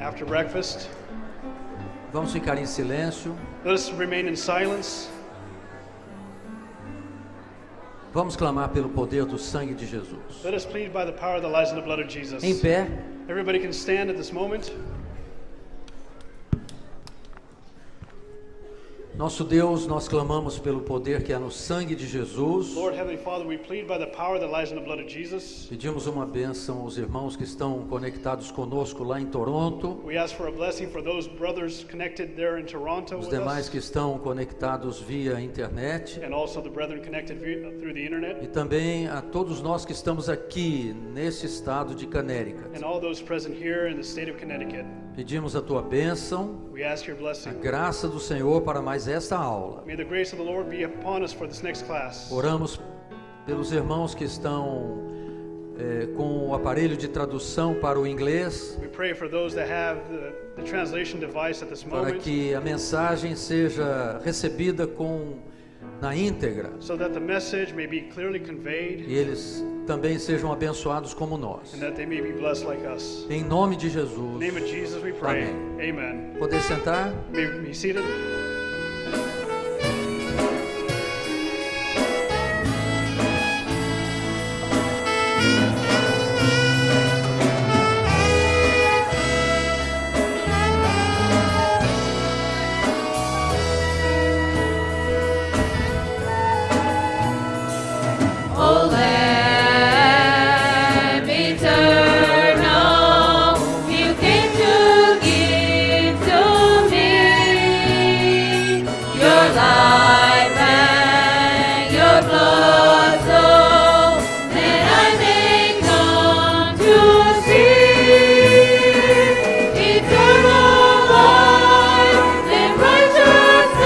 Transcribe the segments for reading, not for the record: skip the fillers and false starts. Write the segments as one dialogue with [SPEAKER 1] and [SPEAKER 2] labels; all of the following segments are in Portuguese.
[SPEAKER 1] After breakfast,
[SPEAKER 2] Vamos ficar em silêncio.
[SPEAKER 1] let us remain in silence.
[SPEAKER 2] Vamos clamar pelo poder do sangue de Jesus.
[SPEAKER 1] Let us plead by the power of the lives and the blood of Jesus.
[SPEAKER 2] Em pé,
[SPEAKER 1] Everybody can stand at this moment.
[SPEAKER 2] nosso Deus, nós clamamos pelo poder que há no sangue de Jesus.
[SPEAKER 1] Lord Heavenly Father, we plead by the power that lies in the blood of Jesus.
[SPEAKER 2] Pedimos uma bênção aos irmãos que estão conectados conosco lá em Toronto,
[SPEAKER 1] We ask for a blessing for those brothers connected there in Toronto
[SPEAKER 2] os
[SPEAKER 1] with
[SPEAKER 2] demais
[SPEAKER 1] us,
[SPEAKER 2] que estão conectados via internet,
[SPEAKER 1] and also the brethren connected through the internet,
[SPEAKER 2] e também a todos nós que estamos aqui nesse estado de Connecticut.
[SPEAKER 1] and all those present here in the state of Connecticut.
[SPEAKER 2] Pedimos a tua bênção,
[SPEAKER 1] We ask your
[SPEAKER 2] a
[SPEAKER 1] blessing.
[SPEAKER 2] graça do Senhor para mais esta aula.
[SPEAKER 1] May the grace of the Lord be upon us for this next class.
[SPEAKER 2] Oramos pelos irmãos que estão com o aparelho de tradução para o inglês,
[SPEAKER 1] We pray for those that have the translation device at this
[SPEAKER 2] para
[SPEAKER 1] moment,
[SPEAKER 2] que a mensagem seja recebida na íntegra
[SPEAKER 1] so that the message may be clearly conveyed,
[SPEAKER 2] e eles também sejam abençoados como nós.
[SPEAKER 1] and that they may be blessed like us.
[SPEAKER 2] Em nome de
[SPEAKER 1] In
[SPEAKER 2] Jesus.
[SPEAKER 1] the name of Jesus we pray.
[SPEAKER 2] Amém.
[SPEAKER 1] Amen.
[SPEAKER 2] Poder sentar?
[SPEAKER 1] May we be seated.
[SPEAKER 3] O Lamb eternal, you came to give to me your life and your blood, so that I may come to see eternal life and righteousness,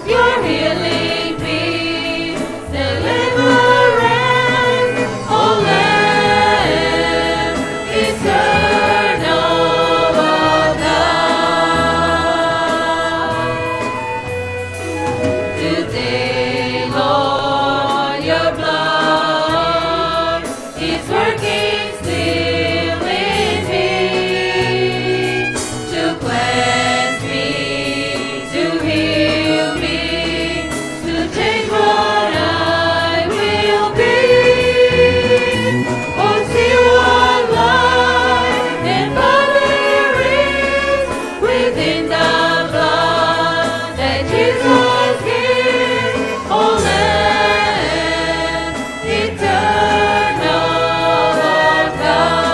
[SPEAKER 3] your healing peace, deliverance, O Lamb eternal of God. Today, Lord, your blood is working still in me to cleanse me, to heal me, to change what I will be. Oh, see what life and power is within the blood that Jesus gives. Oh, Lamb eternal of God.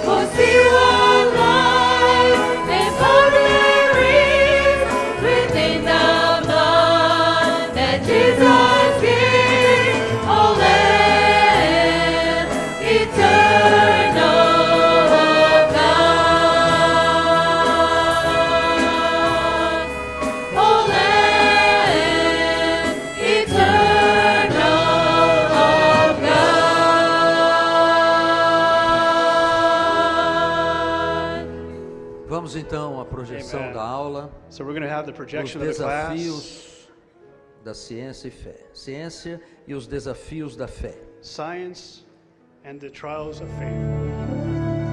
[SPEAKER 3] Oh, see what life and power is within the blood that Jesus gives. Oh, Lamb eternal of God. Oh, Lamb eternal of God.
[SPEAKER 2] Vamos então à projeção
[SPEAKER 1] Amen.
[SPEAKER 2] da aula,
[SPEAKER 1] So we're going to have the
[SPEAKER 2] os
[SPEAKER 1] projection of the class,
[SPEAKER 2] desafios da ciência e fé. Ciência e os desafios da fé.
[SPEAKER 1] science and the trials of faith.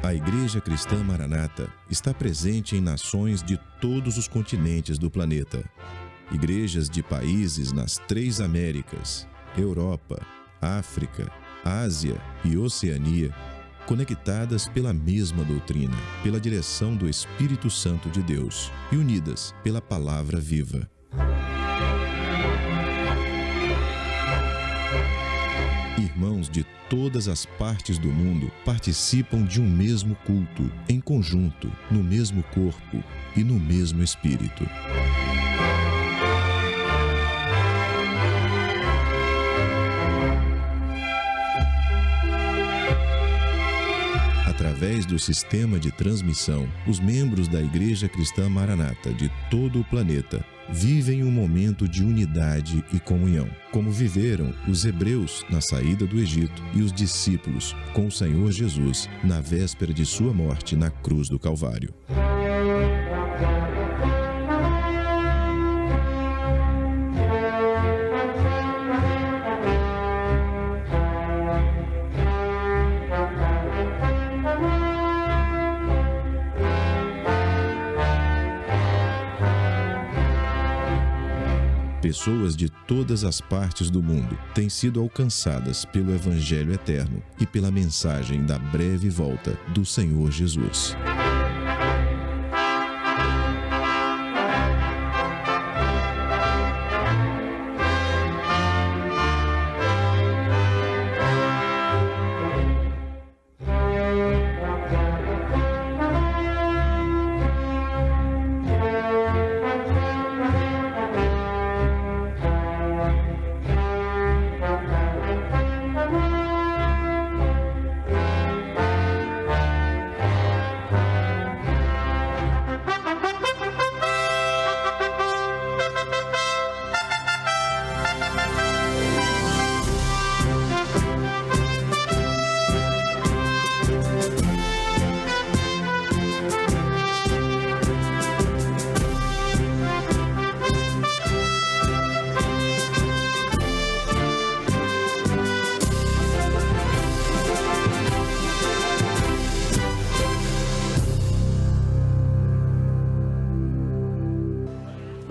[SPEAKER 4] A Igreja Cristã Maranata está presente em nações de todos os continentes do planeta. Igrejas de países nas 3 Américas, Europa, África, Ásia e Oceania, conectadas pela mesma doutrina, pela direção do Espírito Santo de Deus e unidas pela Palavra viva. Irmãos de todas as partes do mundo participam de um mesmo culto, em conjunto, no mesmo corpo e no mesmo Espírito. através do sistema de transmissão, os membros da Igreja Cristã Maranata de todo o planeta vivem um momento de unidade e comunhão, como viveram os hebreus na saída do Egito e os discípulos com o Senhor Jesus na véspera de sua morte na cruz do Calvário. Pessoas de todas as partes do mundo têm sido alcançadas pelo Evangelho eterno e pela mensagem da breve volta do Senhor Jesus.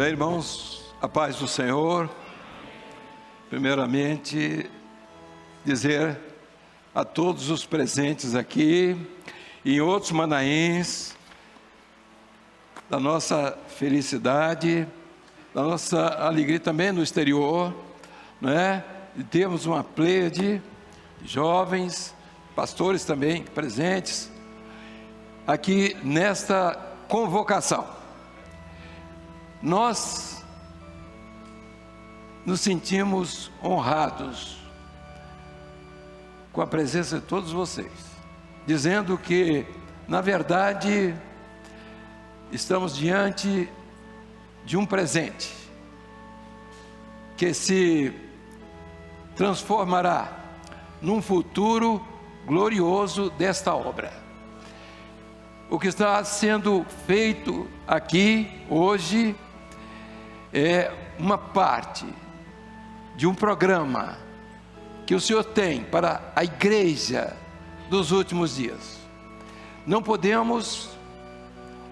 [SPEAKER 5] Bem, irmãos, a paz do Senhor. Primeiramente, dizer a todos os presentes aqui e em outros Manaíns da nossa felicidade, da nossa alegria também no exterior, né? E temos uma pleiade de jovens, pastores também presentes aqui nesta convocação. Nós nos sentimos honrados com a presença de todos vocês, dizendo que, na verdade, estamos diante de um presente que se transformará num futuro glorioso desta obra. O que está sendo feito aqui hoje é uma parte de um programa que o Senhor tem para a igreja dos últimos dias. Não podemos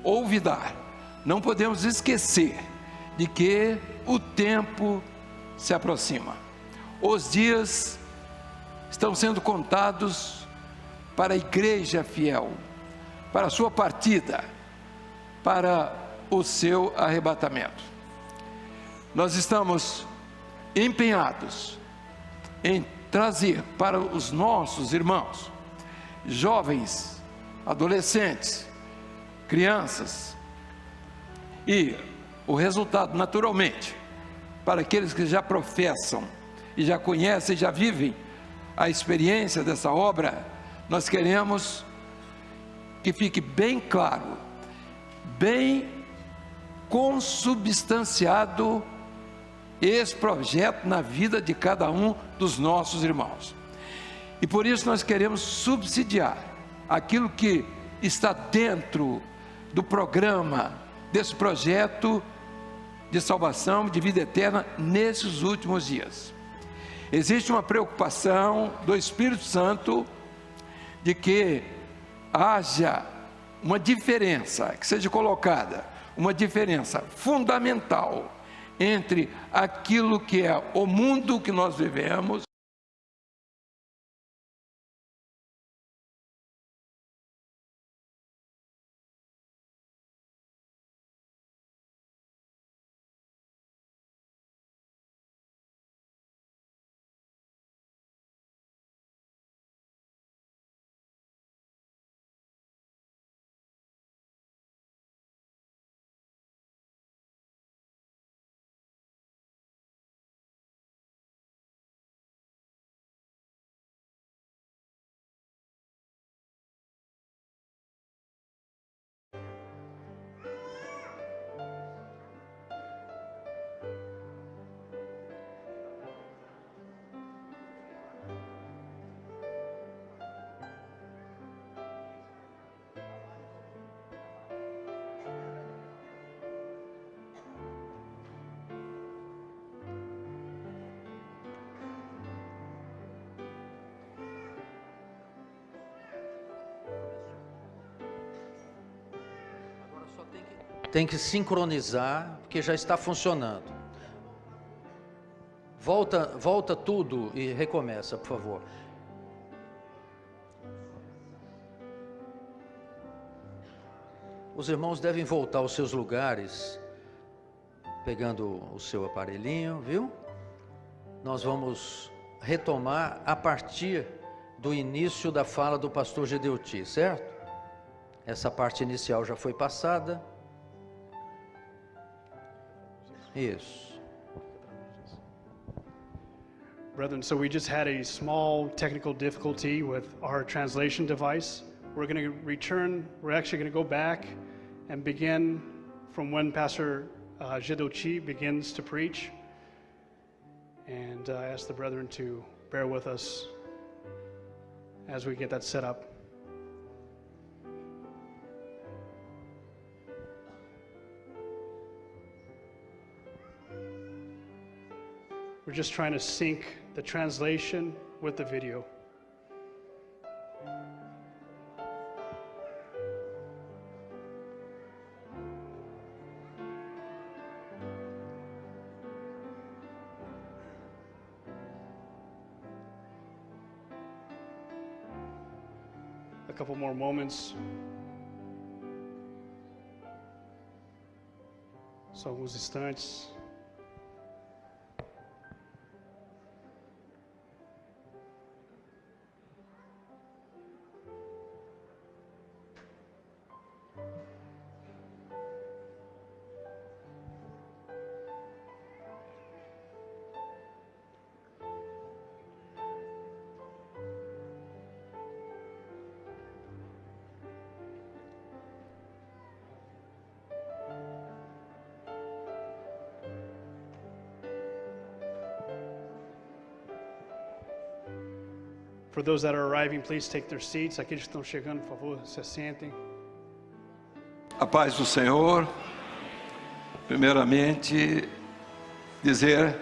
[SPEAKER 5] olvidar, não podemos esquecer de que o tempo se aproxima. Os dias estão sendo contados para a igreja fiel, para a sua partida, para o seu arrebatamento. Nós estamos empenhados em trazer para os nossos irmãos, jovens, adolescentes, crianças, e o resultado, naturalmente, para aqueles que já professam e já conhecem, já vivem a experiência dessa obra, nós queremos que fique bem claro, bem consubstanciado esse projeto na vida de cada um dos nossos irmãos. E por isso nós queremos subsidiar aquilo que está dentro do programa, desse projeto de salvação, de vida eterna, nesses últimos dias. Existe uma preocupação do Espírito Santo de que haja uma diferença, que seja colocada uma diferença fundamental entre aquilo que é o mundo que nós vivemos
[SPEAKER 2] Tem que sincronizar, porque já está funcionando. Volta tudo e recomeça, por favor. Os irmãos devem voltar aos seus lugares, pegando o seu aparelhinho, viu? Nós vamos retomar a partir do início da fala do pastor Gedeuti, certo? Essa parte inicial já foi passada. Isso.
[SPEAKER 1] Brethren, so we just had a small technical difficulty with our translation device. We're actually going to go back and begin from when Pastor Gedeuti begins to preach. And I ask the brethren to bear with us as we get that set up. We're just trying to sync the translation with the video. A couple more moments. Só alguns instantes. For those that are arriving, please take their seats. Aqueles que estão chegando, por favor, se assentem.
[SPEAKER 5] A paz do Senhor. Primeiramente, dizer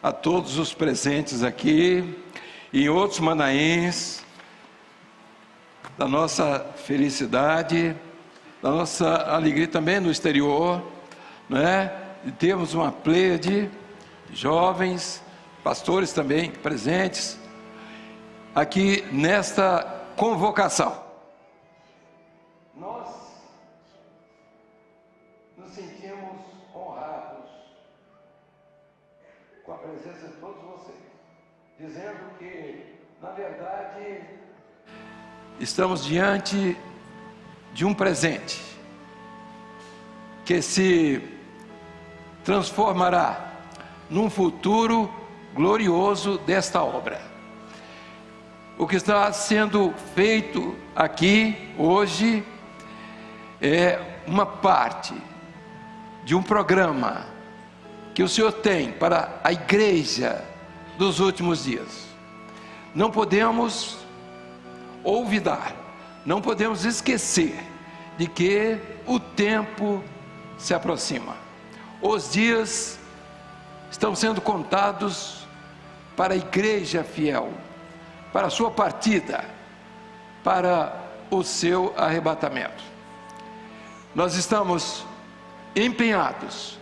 [SPEAKER 5] a todos os presentes aqui e em outros Manaéns da nossa felicidade, da nossa alegria também no exterior, né? E temos uma pleiade de jovens, pastores também presentes aqui nesta convocação. Nós nos sentimos honrados com a presença de todos vocês, dizendo que, na verdade, estamos diante de um presente que se transformará num futuro glorioso desta obra. O que está sendo feito aqui hoje é uma parte de um programa que o Senhor tem para a igreja dos últimos dias. Não podemos olvidar, não podemos esquecer de que o tempo se aproxima. Os dias estão sendo contados para a igreja fiel, para a sua partida, para o seu arrebatamento. Nós estamos empenhados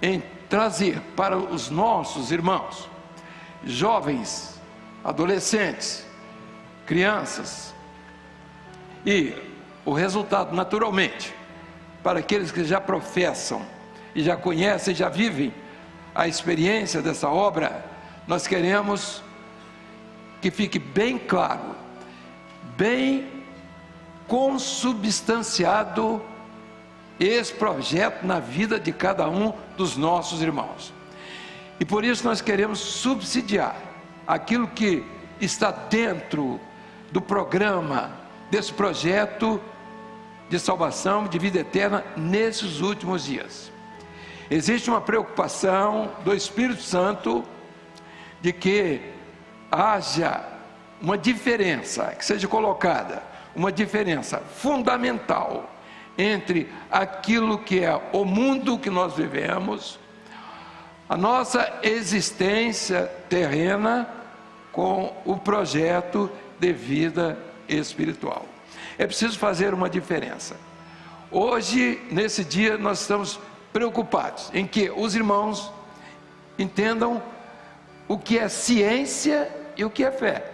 [SPEAKER 5] em trazer para os nossos irmãos, jovens, adolescentes, crianças, e o resultado, naturalmente, para aqueles que já professam e já conhecem, já vivem a experiência dessa obra, nós queremos que fique bem claro, bem consubstanciado esse projeto na vida de cada um dos nossos irmãos. E por isso nós queremos subsidiar aquilo que está dentro do programa, desse projeto de salvação, de vida eterna, nesses últimos dias. Existe uma preocupação do Espírito Santo de que haja uma diferença, que seja colocada uma diferença fundamental entre aquilo que é o mundo que nós vivemos, a nossa existência terrena, com o projeto de vida espiritual. É preciso fazer uma diferença. Hoje, nesse dia, nós estamos preocupados em que os irmãos entendam o que é ciência e o que é fé.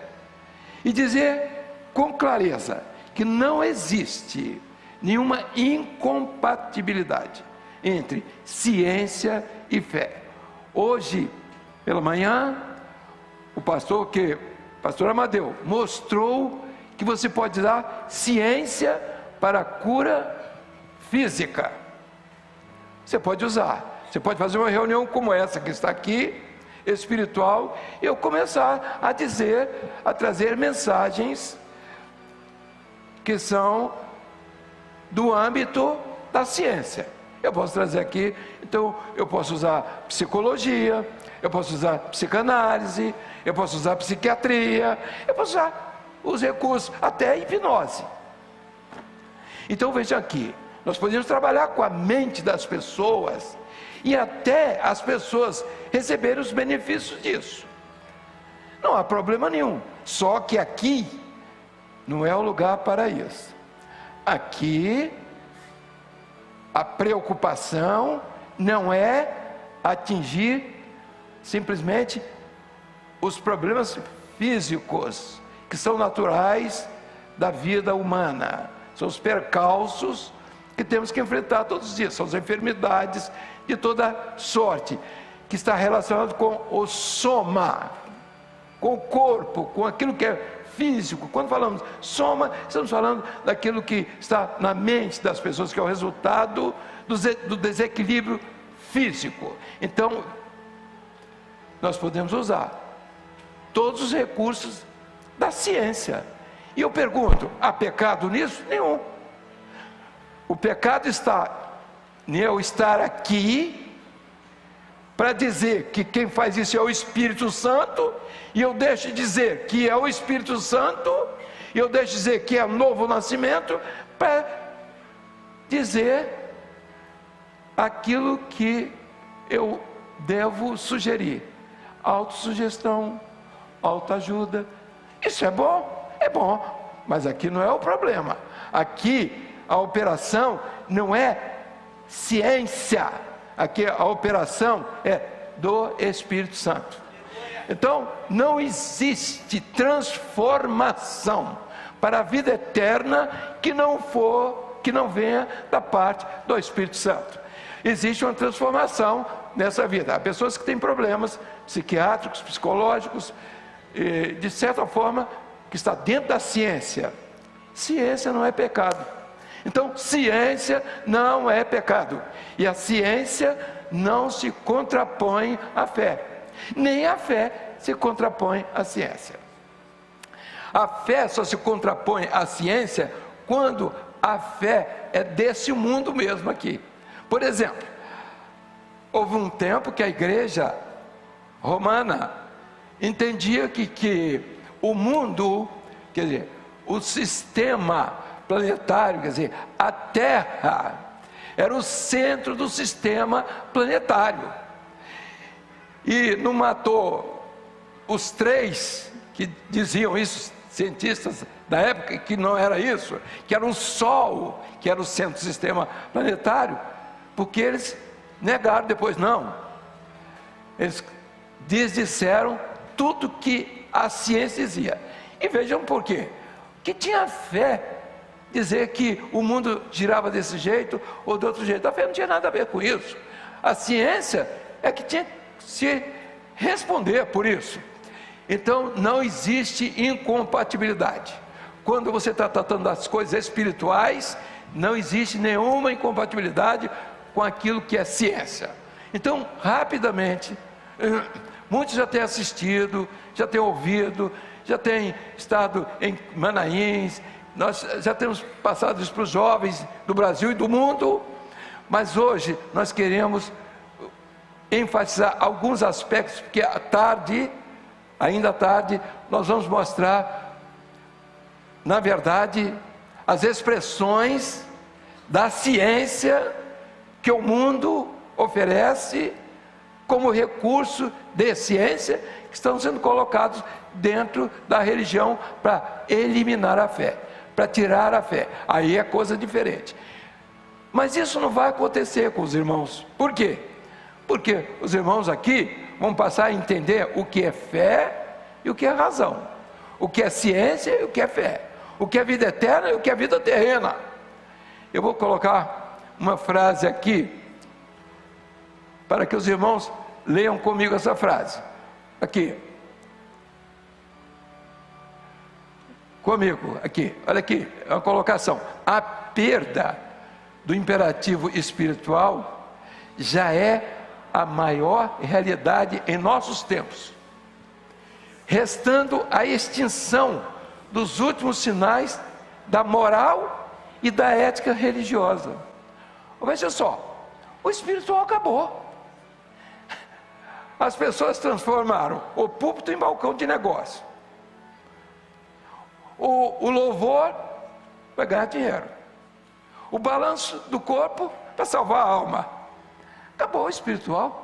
[SPEAKER 5] E dizer com clareza que não existe nenhuma incompatibilidade entre ciência e fé. Hoje, pela manhã, o pastor Amadeu mostrou que você pode dar ciência para a cura física. Você pode usar. Você pode fazer uma reunião como essa que está aqui, espiritual, e eu começar a trazer mensagens que são do âmbito da ciência. Eu posso trazer aqui, então eu posso usar psicologia, eu posso usar psicanálise, eu posso usar psiquiatria, eu posso usar os recursos, até hipnose. Então veja aqui, nós podemos trabalhar com a mente das pessoas e até as pessoas receberem os benefícios disso. Não há problema nenhum, só que aqui não é o lugar para isso. Aqui a preocupação não é atingir simplesmente os problemas físicos que são naturais da vida humana, são os percalços que temos que enfrentar todos os dias, são as enfermidades de toda sorte, que está relacionado com o soma, com o corpo, com aquilo que é físico. Quando falamos soma, estamos falando daquilo que está na mente das pessoas, que é o resultado do desequilíbrio físico. Então, nós podemos usar todos os recursos da ciência. E eu pergunto, há pecado nisso? Nenhum. O pecado está em eu estar aqui para dizer que quem faz isso é o Espírito Santo, e eu deixo de dizer que é o Espírito Santo, e eu deixo de dizer que é novo nascimento, para dizer aquilo que eu devo sugerir. Autossugestão, autoajuda, isso é bom, mas aqui não é o problema. Aqui a operação não é ciência, aqui a operação é do Espírito Santo. Então, não existe transformação para a vida eterna que não venha da parte do Espírito Santo. Existe uma transformação nessa vida. Há pessoas que têm problemas psiquiátricos, psicológicos, de certa forma, que está dentro da ciência. Ciência não é pecado. Então, ciência não é pecado. E a ciência não se contrapõe à fé. Nem a fé se contrapõe à ciência. A fé só se contrapõe à ciência quando a fé é desse mundo mesmo aqui. Por exemplo, houve um tempo que a igreja romana entendia que o mundo, quer dizer, o sistema planetário, quer dizer, a Terra era o centro do sistema planetário. E não matou os três que diziam isso, cientistas da época, que não era isso, que era o Sol, que era o centro do sistema planetário, porque eles negaram depois, não. Eles disseram tudo que a ciência dizia. E vejam por quê. Que tinha fé dizer que o mundo girava desse jeito ou de outro jeito. A fé não tinha nada a ver com isso. A ciência é que tinha que se responder por isso. Então não existe incompatibilidade. Quando você está tratando das coisas espirituais, não existe nenhuma incompatibilidade com aquilo que é ciência. Então, rapidamente, muitos já têm assistido, já têm ouvido, já têm estado em Manaíns, nós já temos passado isso para os jovens do Brasil e do mundo, mas hoje nós queremos enfatizar alguns aspectos, porque à tarde, ainda à tarde, nós vamos mostrar, na verdade, as expressões da ciência que o mundo oferece como recurso de ciência, que estão sendo colocados dentro da religião para eliminar a fé, para tirar a fé. Aí é coisa diferente. Mas isso não vai acontecer com os irmãos. Por quê? Porque os irmãos aqui vão passar a entender o que é fé e o que é razão, o que é ciência e o que é fé, o que é vida eterna e o que é vida terrena. Eu vou colocar uma frase aqui, para que os irmãos leiam comigo essa frase. Aqui. Comigo, aqui. Olha aqui, é uma colocação. A perda do imperativo espiritual já é a maior realidade em nossos tempos, restando a extinção dos últimos sinais da moral e da ética religiosa. Veja só, o espiritual acabou. As pessoas transformaram o púlpito em balcão de negócio, o louvor para ganhar dinheiro, o balanço do corpo para salvar a alma. Acabou o espiritual.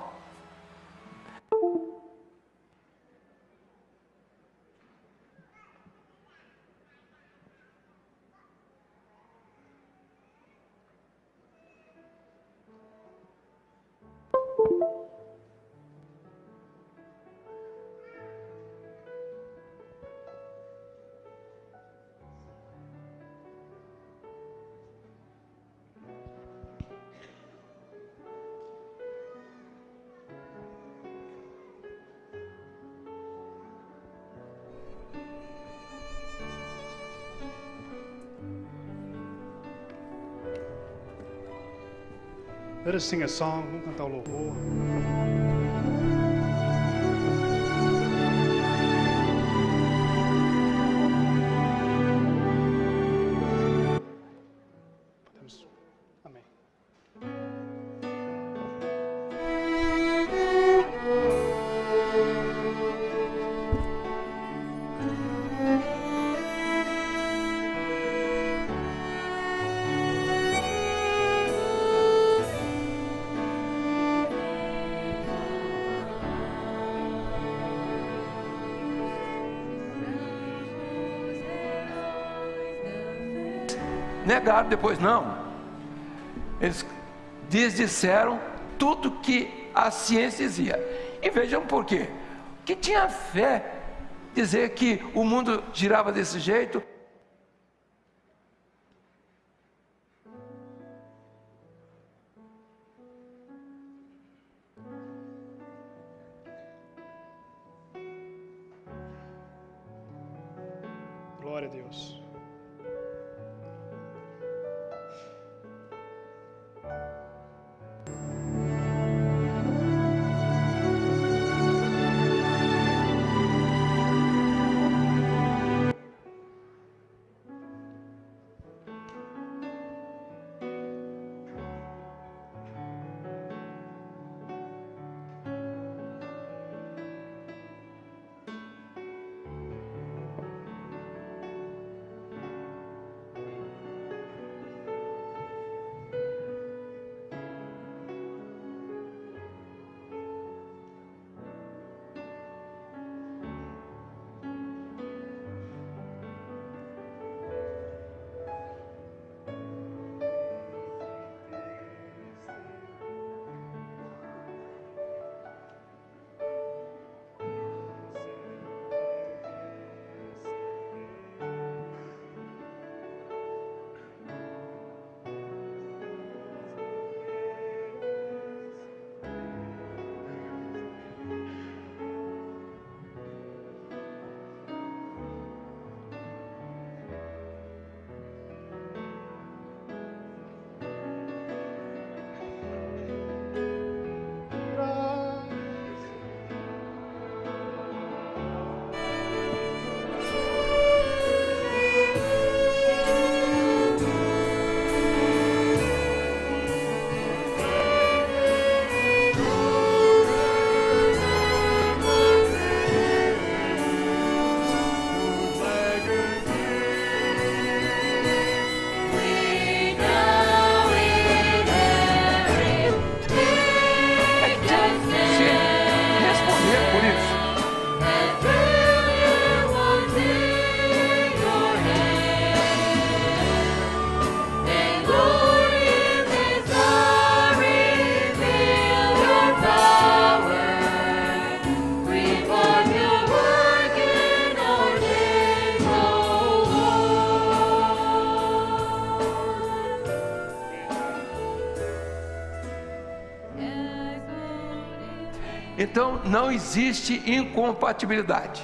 [SPEAKER 1] Let us sing a song. Vamos cantar o louvor. Podemos. Amém.
[SPEAKER 5] Negaram depois, não. Eles desdisseram tudo que a ciência dizia. E vejam por quê. Que tinha fé dizer que o mundo girava desse jeito.
[SPEAKER 1] Glória a Deus.
[SPEAKER 5] Então não existe incompatibilidade.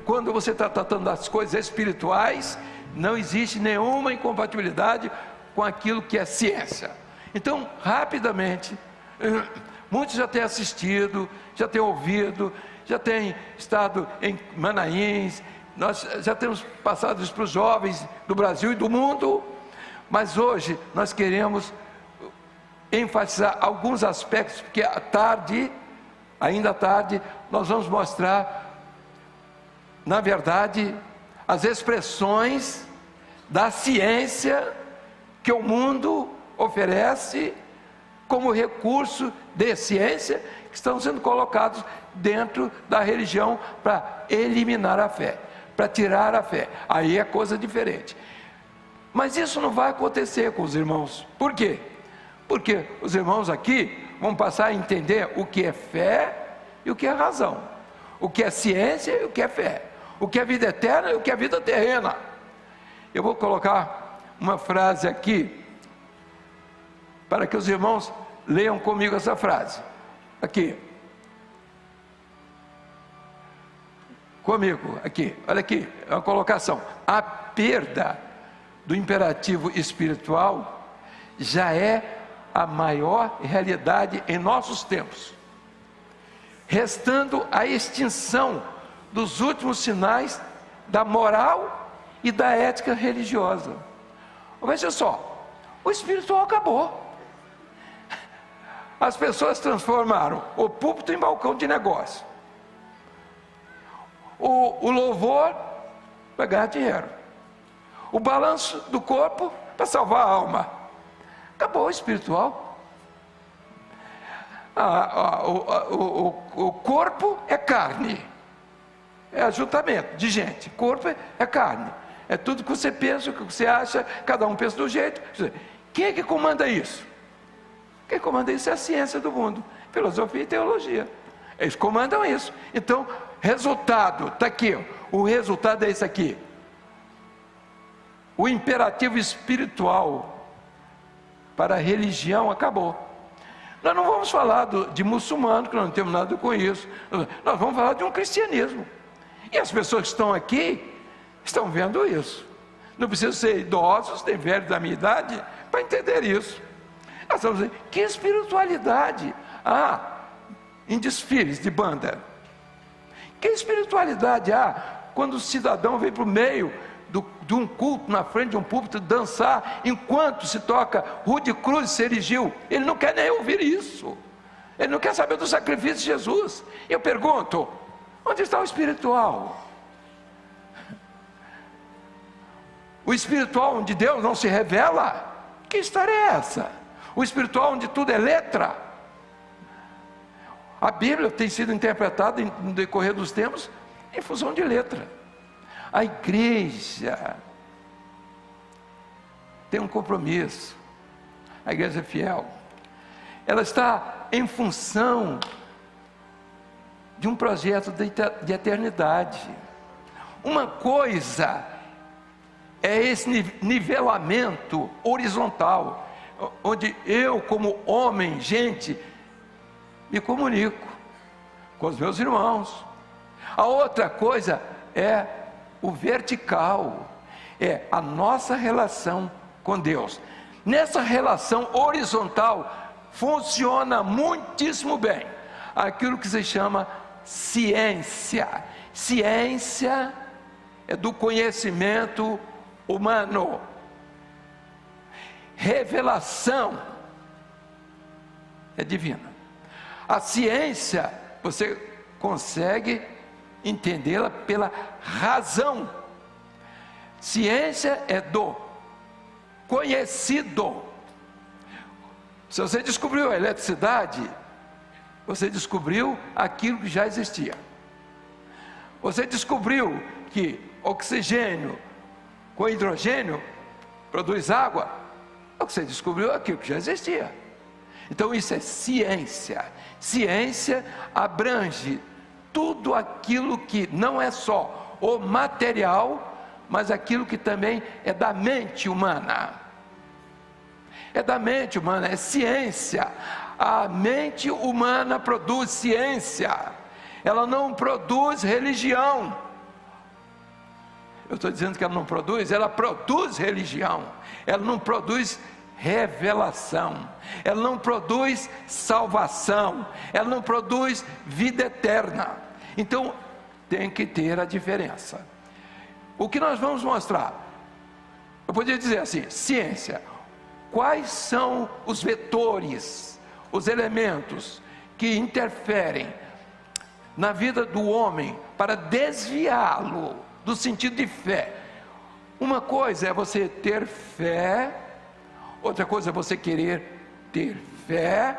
[SPEAKER 5] Quando você está tratando das coisas espirituais, não existe nenhuma incompatibilidade com aquilo que é ciência. Então, rapidamente, muitos já têm assistido, já têm ouvido, já têm estado em Manaíns, nós já temos passado isso para os jovens do Brasil e do mundo, mas hoje nós queremos enfatizar alguns aspectos, porque ainda à tarde, nós vamos mostrar, na verdade, as expressões da ciência que o mundo oferece como recurso de ciência, que estão sendo colocados dentro da religião para eliminar a fé, para tirar a fé. Aí é coisa diferente. Mas isso não vai acontecer com os irmãos. Por quê? Porque os irmãos aqui vão passar a entender o que é fé e o que é razão, o que é ciência e o que é fé, o que é vida eterna e o que é vida terrena. Eu vou colocar uma frase aqui, para que os irmãos leiam comigo essa frase. Aqui. Comigo, aqui. Olha aqui, é uma colocação. A perda do imperativo espiritual já é a maior realidade em nossos tempos, restando a extinção dos últimos sinais da moral e da ética religiosa. Veja só, o espiritual acabou. As pessoas transformaram o púlpito em balcão de negócio, o louvor para ganhar dinheiro, o balanço do corpo para salvar a alma. Acabou o espiritual. O corpo é carne, é ajuntamento de gente. Corpo é carne, é tudo que você pensa, o que você acha, cada um pensa do jeito. Quem é que comanda isso? Quem comanda isso é a ciência do mundo, filosofia e teologia. Eles comandam isso. Então, resultado, está aqui, o resultado é isso aqui. O imperativo espiritual para a religião acabou. Nós não vamos falar de muçulmano, que nós não temos nada com isso. Nós vamos falar de um cristianismo. E as pessoas que estão aqui estão vendo isso. Não precisam ser idosos, nem velhos da minha idade, para entender isso. Nós estamos dizendo, que espiritualidade há em desfiles de banda? Que espiritualidade há quando o cidadão vem para o meio de um culto, na frente de um púlpito, dançar, enquanto se toca Rude Cruz se erigiu? Ele não quer nem ouvir isso, ele não quer saber do sacrifício de Jesus. Eu pergunto, onde está o espiritual? O espiritual onde Deus não se revela? Que história é essa? O espiritual onde tudo é letra? A Bíblia tem sido interpretada no decorrer dos tempos em função de letra. A igreja tem um compromisso, a igreja é fiel, ela está em função de um projeto de eternidade. Uma coisa é esse nivelamento horizontal, onde eu, como homem, gente, me comunico com os meus irmãos. A outra coisa é o vertical, é a nossa relação com Deus. Nessa relação horizontal funciona muitíssimo bem aquilo que se chama ciência. Ciência é do conhecimento humano. Revelação é divina. A ciência você consegue entendê-la pela razão. Ciência é do conhecido. Se você descobriu a eletricidade, você descobriu aquilo que já existia. Você descobriu que oxigênio com hidrogênio produz água. Você descobriu aquilo que já existia. Então isso é ciência. Ciência abrange tudo aquilo que não é só o material, mas aquilo que também é da mente humana. é da mente humana, é ciência. A mente humana produz ciência, ela não produz religião. Eu estou dizendo que ela não produz, ela produz religião, ela não produz revelação, ela não produz salvação, ela não produz vida eterna. Então tem que ter a diferença. O que nós vamos mostrar? Eu poderia dizer assim: ciência. Quais são os vetores, os elementos que interferem na vida do homem para desviá-lo do sentido de fé? Uma coisa é você ter fé, outra coisa é você querer ter fé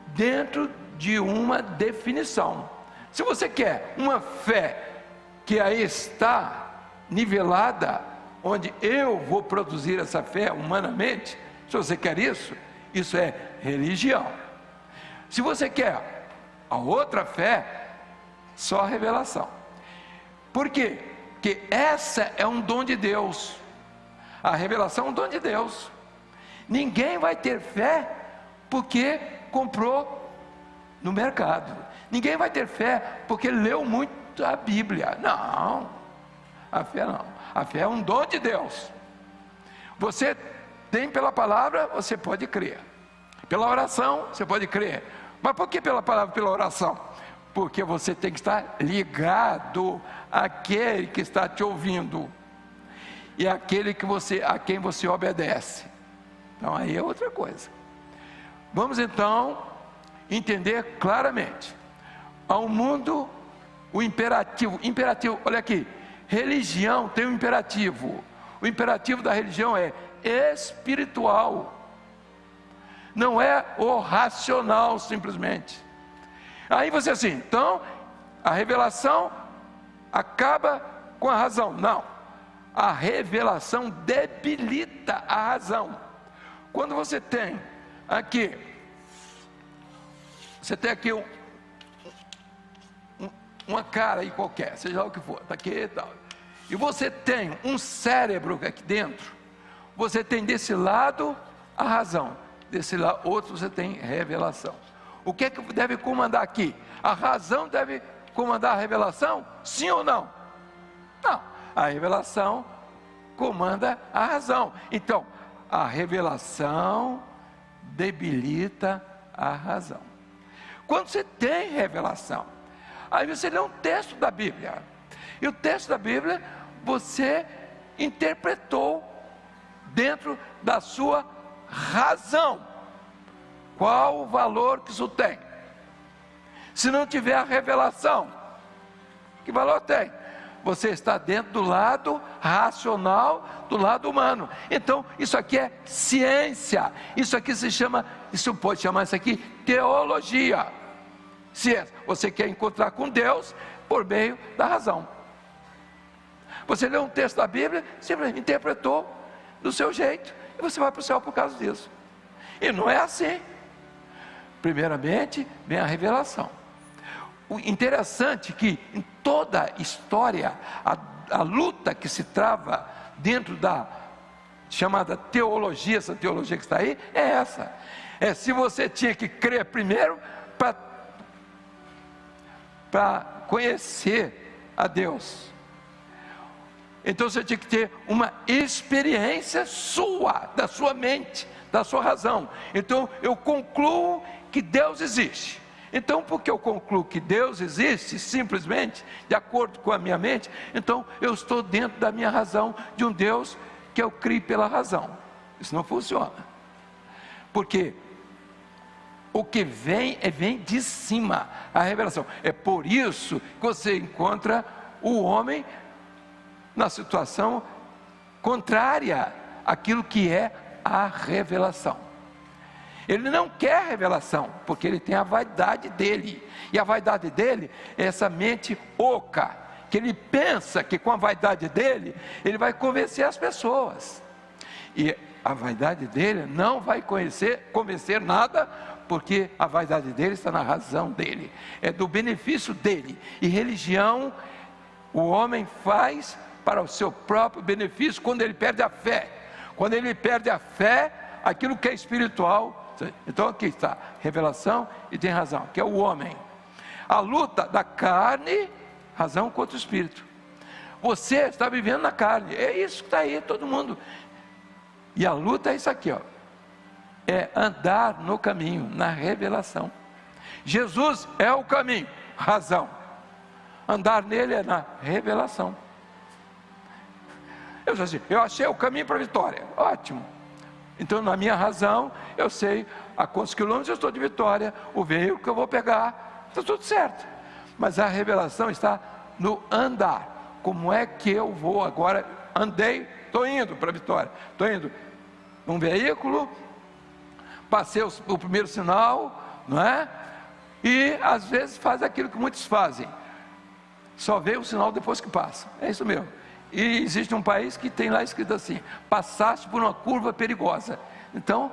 [SPEAKER 5] dentro de uma definição. Se você quer uma fé que aí está nivelada, onde eu vou produzir essa fé humanamente, se você quer isso, isso é religião. Se você quer a outra fé, só a revelação. Por quê? Porque essa é um dom de Deus. A revelação é um dom de Deus. Ninguém vai ter fé porque comprou no mercado. Ninguém vai ter fé porque leu muito a Bíblia. Não, a fé não. A fé é um dom de Deus. Você tem pela palavra, você pode crer. Pela oração, você pode crer. Mas por que pela palavra, pela oração? Porque você tem que estar ligado àquele que está te ouvindo e àquele a quem você obedece. Então aí é outra coisa. Vamos então entender claramente. Ao mundo, o imperativo, olha aqui, religião tem um imperativo. O imperativo da religião é espiritual, não é o racional simplesmente. Aí você assim, então a revelação acaba com a razão. Não, a revelação debilita a razão. Quando você tem aqui uma cara aí qualquer, seja lá o que for, está aqui e tal, e você tem um cérebro aqui dentro, você tem desse lado a razão, desse lado outro você tem revelação. O que é que deve comandar aqui? A razão deve comandar a revelação? Sim ou não? Não, a revelação comanda a razão. Então, a revelação debilita a razão. Quando você tem revelação, aí você lê um texto da Bíblia, e o texto da Bíblia você interpretou dentro da sua razão. Qual o valor que isso tem? Se não tiver a revelação, que valor tem? Você está dentro do lado racional, do lado humano. Então, isso aqui é ciência. Isso aqui isso pode chamar isso aqui teologia. Ciência. Você quer encontrar com Deus por meio da razão. Você lê um texto da Bíblia, você interpretou do seu jeito, e você vai para o céu por causa disso. E não é assim. Primeiramente, vem a revelação. O interessante é que em toda a história, a luta que se trava dentro da chamada teologia, essa teologia que está aí, é essa. É se você tinha que crer primeiro para conhecer a Deus. Então você tinha que ter uma experiência sua, da sua mente, da sua razão. Então eu concluo que Deus existe. Então, porque eu concluo que Deus existe, simplesmente, de acordo com a minha mente, então eu estou dentro da minha razão, de um Deus que eu crio pela razão. Isso não funciona. Porque o que vem de cima, a revelação. É por isso que você encontra o homem na situação contrária àquilo que é a revelação. Ele não quer revelação, porque ele tem a vaidade dele, e a vaidade dele é essa mente oca, que ele pensa que com a vaidade dele, ele vai convencer as pessoas, e a vaidade dele não vai convencer nada, porque a vaidade dele está na razão dele, é do benefício dele, e religião, o homem faz para o seu próprio benefício, quando ele perde a fé. Quando ele perde a fé, aquilo que é espiritual. Então aqui está, revelação, e tem razão, que é o homem. A luta da carne, razão contra o espírito. Você está vivendo na carne, é isso que está aí, todo mundo. E a luta é isso aqui, ó. É andar no caminho, na revelação. Jesus é o caminho, razão. Andar nele é na revelação. Eu disse assim, eu achei o caminho para a vitória, ótimo. Então na minha razão, eu sei a quantos quilômetros eu estou de Vitória, o veículo que eu vou pegar, está tudo certo. Mas a revelação está no andar. Como é que eu vou agora? Andei, estou indo para a Vitória, estou indo num veículo, passei o primeiro sinal, não é? E às vezes faz aquilo que muitos fazem, só vê o sinal depois que passa, é isso mesmo. E existe um país que tem lá escrito assim, passaste por uma curva perigosa. Então,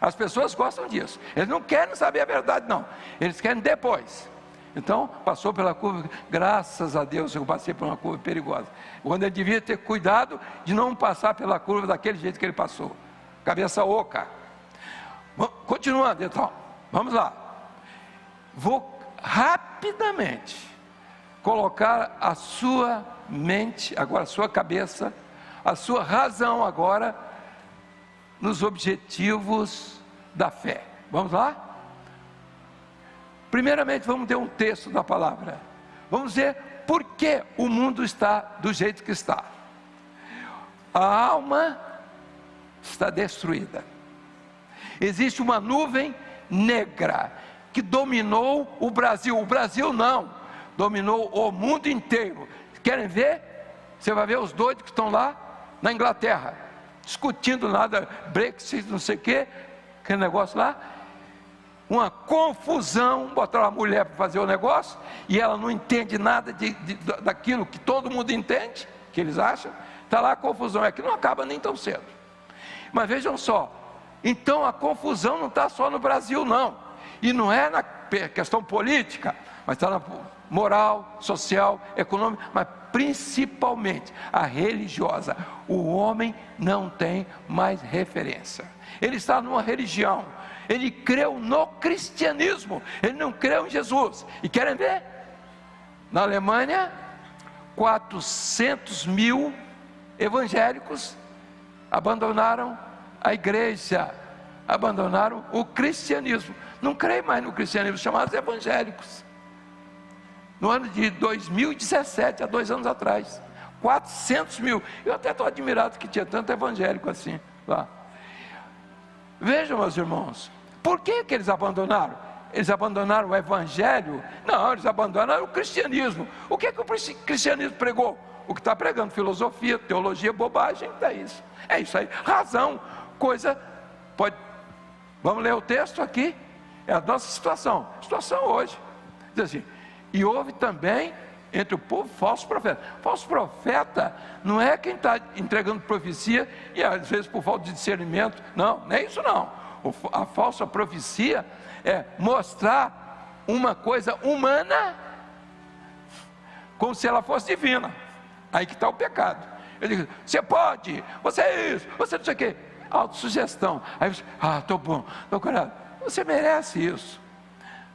[SPEAKER 5] as pessoas gostam disso, eles não querem saber a verdade não, eles querem depois. Então, passou pela curva, graças a Deus eu passei por uma curva perigosa, quando ele devia ter cuidado de não passar pela curva daquele jeito que ele passou, cabeça oca. Continuando então, vamos lá, vou rapidamente colocar a sua mente, agora a sua cabeça, a sua razão agora, nos objetivos da fé. Vamos lá? Primeiramente vamos ter um texto da palavra, vamos ver por que o mundo está do jeito que está. A alma está destruída, existe uma nuvem negra que dominou o Brasil não, dominou o mundo inteiro. Querem ver? Você vai ver os doidos que estão lá na Inglaterra, discutindo nada, Brexit, não sei o que, aquele negócio lá, uma confusão, botaram a mulher para fazer o negócio, e ela não entende nada daquilo que todo mundo entende, que eles acham, está lá a confusão, é que não acaba nem tão cedo. Mas vejam só, então a confusão não está só no Brasil não, e não é na questão política, mas está na moral, social, econômica, mas principalmente a religiosa. O homem não tem mais referência, ele está numa religião, ele creu no cristianismo, ele não creu em Jesus. E querem ver? Na Alemanha, 400 mil evangélicos abandonaram a igreja, abandonaram o cristianismo, não creem mais no cristianismo, chamados evangélicos. No ano de 2017, há 2 anos atrás, 400 mil, eu até estou admirado que tinha tanto evangélico assim lá. Vejam, meus irmãos, por que eles abandonaram? Eles abandonaram o evangelho? Não, eles abandonaram o cristianismo. O que o cristianismo pregou? O que está pregando? Filosofia, teologia, bobagem, é isso aí, razão, coisa, pode, vamos ler o texto aqui, é a nossa situação hoje, diz assim, e houve também entre o povo falso profeta não é quem está entregando profecia, e às vezes por falta de discernimento, não é isso não, a falsa profecia é mostrar uma coisa humana, como se ela fosse divina, aí que está o pecado. Ele diz, você pode, você é isso, você não sei o que, autossugestão, aí você, estou bom, estou curado, você merece isso.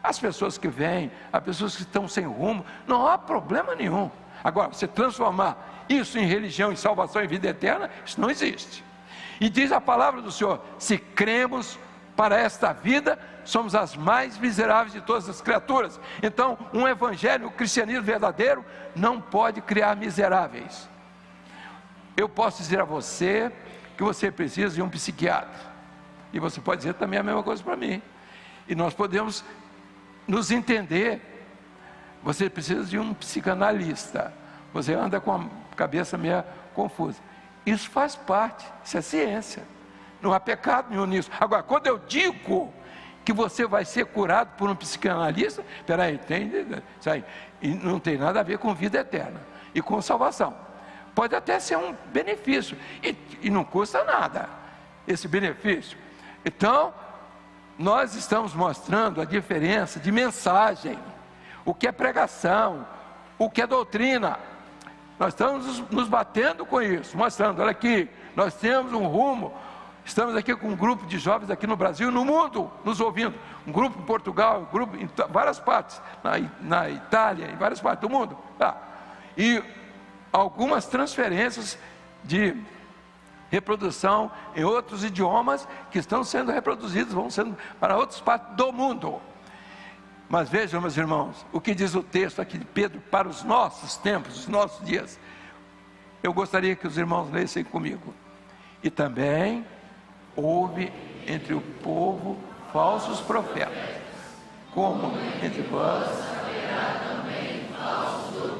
[SPEAKER 5] As pessoas que vêm, as pessoas que estão sem rumo, não há problema nenhum. Agora, você transformar isso em religião, em salvação, em vida eterna, isso não existe. E diz a palavra do Senhor, se cremos para esta vida, somos as mais miseráveis de todas as criaturas. Então, um evangelho, um cristianismo verdadeiro, não pode criar miseráveis. Eu posso dizer a você, que você precisa de um psiquiatra, e você pode dizer também a mesma coisa para mim, e nós podemos nos entender. Você precisa de um psicanalista, você anda com a cabeça meio confusa, isso faz parte, isso é ciência, não há pecado nenhum nisso. Agora, quando eu digo que você vai ser curado por um psicanalista, peraí, isso aí, e não tem nada a ver com vida eterna e com salvação. Pode até ser um benefício, e não custa nada esse benefício. Então, nós estamos mostrando a diferença de mensagem, o que é pregação, o que é doutrina. Nós estamos nos batendo com isso, mostrando, olha aqui, nós temos um rumo, Estamos aqui com um grupo de jovens aqui no Brasil e no mundo, nos ouvindo. Um grupo em Portugal, um grupo em várias partes, na Itália, em várias partes do mundo. E algumas transferências de reprodução em outros idiomas que estão sendo reproduzidos, vão sendo para outras partes do mundo. Mas vejam, meus irmãos, o que diz o texto aqui de Pedro para os nossos tempos, os nossos dias. Eu gostaria que os irmãos lessem comigo. E também houve entre o povo falsos profetas, como entre vós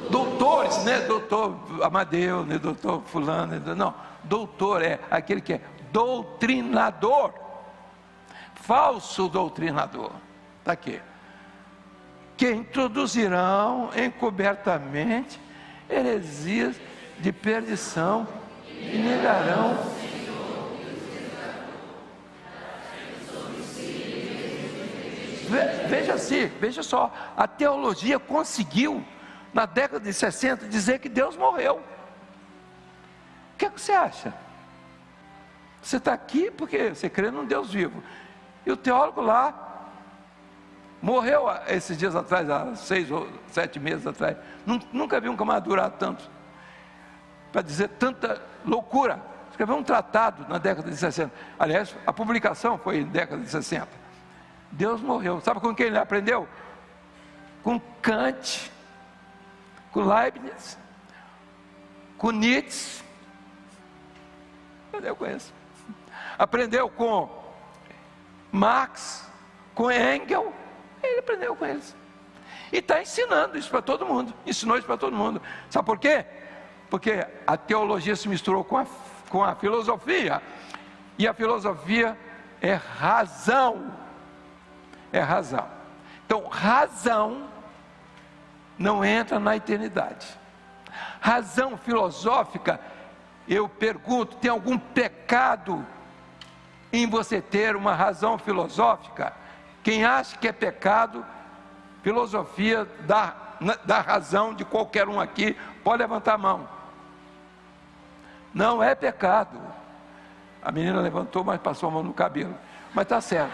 [SPEAKER 5] doutores, né? Doutor Amadeu, né? Doutor fulano, não, doutor é aquele que é doutrinador, falso doutrinador, está aqui, que introduzirão encobertamente heresias de perdição e negarão veja só, a teologia conseguiu na década de 60 dizer que Deus morreu. O que é que você acha? Você está aqui porque você crê num Deus vivo, e o teólogo lá morreu esses dias atrás, há 6 ou 7 meses atrás. Nunca vi um camarada durar tanto para dizer tanta loucura. Escreveu um tratado na década de 60. Aliás, a publicação foi na década de 60. Deus morreu. Sabe com quem ele aprendeu? Com Kant, com Leibniz, com Nietzsche. Aprendeu com isso. Aprendeu com Marx, com Engels. Ele aprendeu com eles. E está ensinando isso para todo mundo. Ensinou isso para todo mundo. Sabe por quê? Porque a teologia se misturou com a filosofia. E a filosofia é razão. É razão. Então, razão não entra na eternidade. Razão filosófica, eu pergunto, tem algum pecado em você ter uma razão filosófica? Quem acha que é pecado, filosofia da razão de qualquer um aqui, pode levantar a mão. Não é pecado. A menina levantou, mas passou a mão no cabelo. Mas está certo.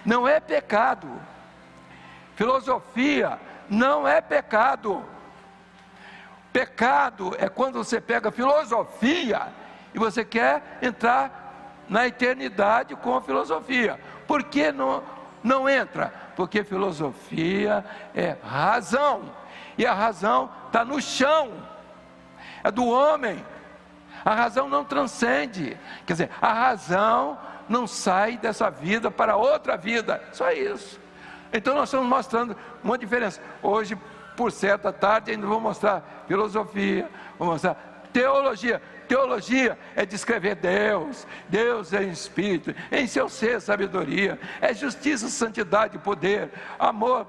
[SPEAKER 5] Não é pecado. Filosofia não é pecado. Pecado é quando você pega filosofia e você quer entrar na eternidade com a filosofia. Por que não entra? Porque filosofia é razão, e a razão está no chão, é do homem. A razão não transcende, quer dizer, a razão não sai dessa vida para outra vida, só isso. Então nós estamos mostrando uma diferença. Hoje, por certa tarde, ainda vou mostrar filosofia, vou mostrar teologia. Teologia é descrever Deus. Deus é em espírito, em seu ser sabedoria, é justiça, santidade, poder, amor,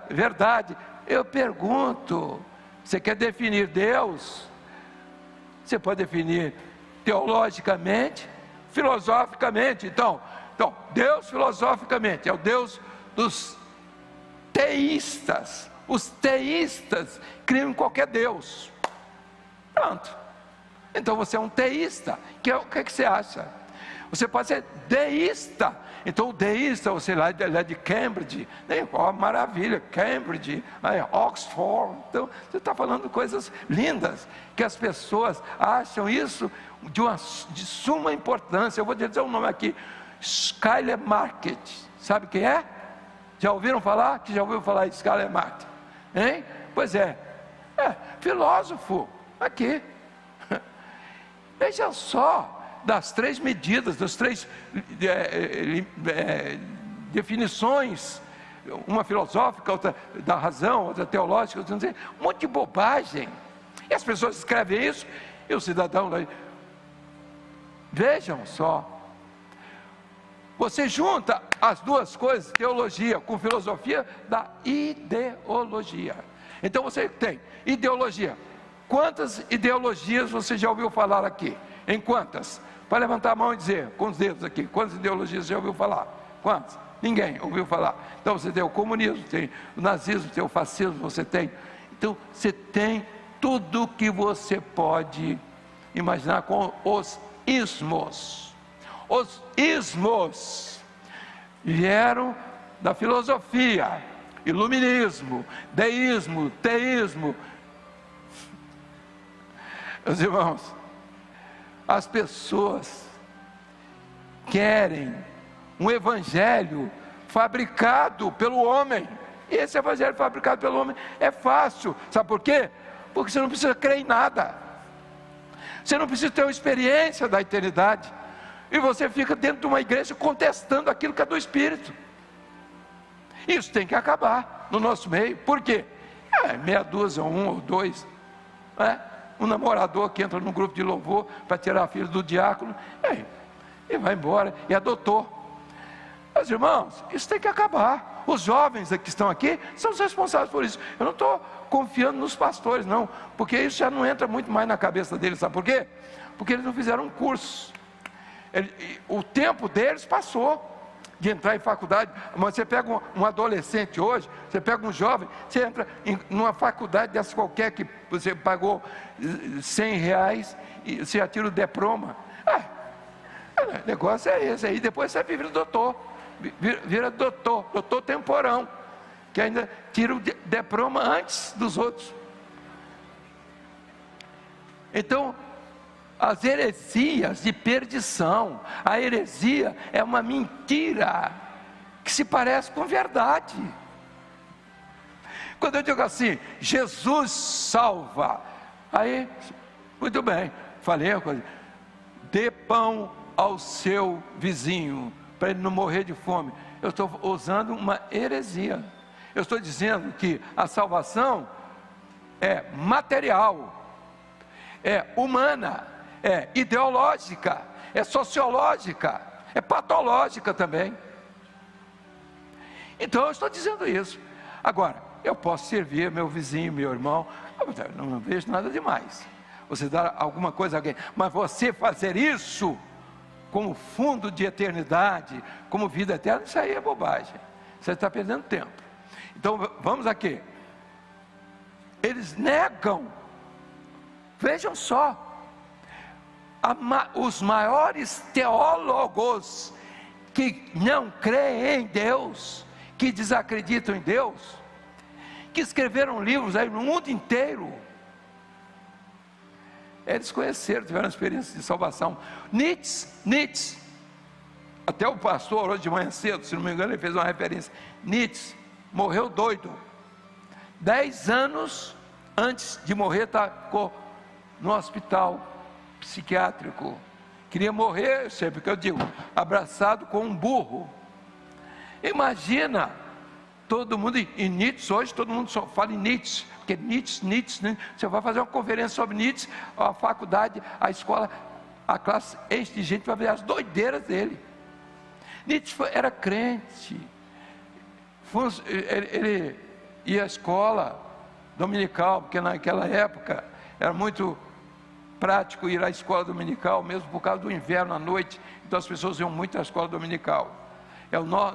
[SPEAKER 5] verdade. Eu pergunto, você quer definir Deus? Você pode definir teologicamente, filosoficamente. Então, Deus filosoficamente é o Deus dos teístas. Os teístas criam em qualquer Deus. Pronto. Então você é um teísta. O que é que você acha? Você pode ser deísta. Então o deísta, você lá é de Cambridge, né? Oh, maravilha, Cambridge, Oxford. Então você está falando coisas lindas, que as pessoas acham isso de suma importância. Eu vou dizer um nome aqui, Schuyler Market. Sabe quem é? Já ouviram falar? Que já ouviu falar de Schuyler Market? Hein? Pois é, filósofo, aqui. Veja só, das 3 medidas, das 3 definições, uma filosófica, outra da razão, outra teológica, outra, um monte de bobagem. E as pessoas escrevem isso, e o cidadão lá, vejam só, você junta as duas coisas, teologia com filosofia, dá ideologia. Então você tem ideologia. Quantas ideologias você já ouviu falar aqui? Em quantas? Para levantar a mão e dizer, com os dedos aqui, quantas ideologias você já ouviu falar? Quantas? Ninguém ouviu falar. Então você tem o comunismo, tem o nazismo, tem o fascismo, você tem. Então você tem tudo que você pode imaginar com os ismos. Os ismos vieram da filosofia, iluminismo, deísmo, teísmo. Meus irmãos, as pessoas querem um evangelho fabricado pelo homem. E esse evangelho fabricado pelo homem é fácil. Sabe por quê? Porque você não precisa crer em nada. Você não precisa ter uma experiência da eternidade. E você fica dentro de uma igreja contestando aquilo que é do Espírito. Isso tem que acabar no nosso meio. Por quê? Meia dúzia, um ou dois, um namorador que entra num grupo de louvor para tirar a filha do diácono, e vai embora, e adotou. Meus irmãos, isso tem que acabar. Os jovens que estão aqui são os responsáveis por isso. Eu não estou confiando nos pastores, não, porque isso já não entra muito mais na cabeça deles. Sabe por quê? Porque eles não fizeram um curso. O tempo deles passou de entrar em faculdade. Mas você pega um adolescente hoje, você pega um jovem, você entra numa faculdade dessa qualquer que você pagou R$100 e você atira o diploma. O negócio é esse aí. Depois você vira doutor, vira doutor temporão, que ainda tira o diploma antes dos outros. Então, as heresias de perdição, a heresia é uma mentira que se parece com verdade. Quando eu digo assim, Jesus salva, aí, muito bem, falei a coisa, dê pão ao seu vizinho, para ele não morrer de fome. Eu estou usando uma heresia. Eu estou dizendo que a salvação é material, é humana, é ideológica, é sociológica, é patológica também. Então eu estou dizendo isso. Agora, eu posso servir meu vizinho, meu irmão, eu não vejo nada demais. Você dar alguma coisa a alguém, mas você fazer isso como fundo de eternidade, como vida eterna, isso aí é bobagem. Você está perdendo tempo. Então vamos aqui. Eles negam. Vejam só. Os maiores teólogos que não creem em Deus, que desacreditam em Deus, que escreveram livros aí no mundo inteiro, eles conheceram, tiveram experiência de salvação. Nietzsche, até o pastor hoje de manhã cedo, se não me engano, ele fez uma referência. Nietzsche morreu doido, 10 anos antes de morrer, ficou no hospital psiquiátrico, queria morrer, sempre que eu digo, abraçado com um burro. Imagina, todo mundo, e Nietzsche, hoje todo mundo só fala em Nietzsche, porque Nietzsche, você vai fazer uma conferência sobre Nietzsche, a faculdade, a escola, a classe enche de gente para ver as doideiras dele. Nietzsche era crente, ele ia à escola dominical, porque naquela época era muito prático ir à escola dominical, mesmo por causa do inverno à noite, então as pessoas iam muito à escola dominical.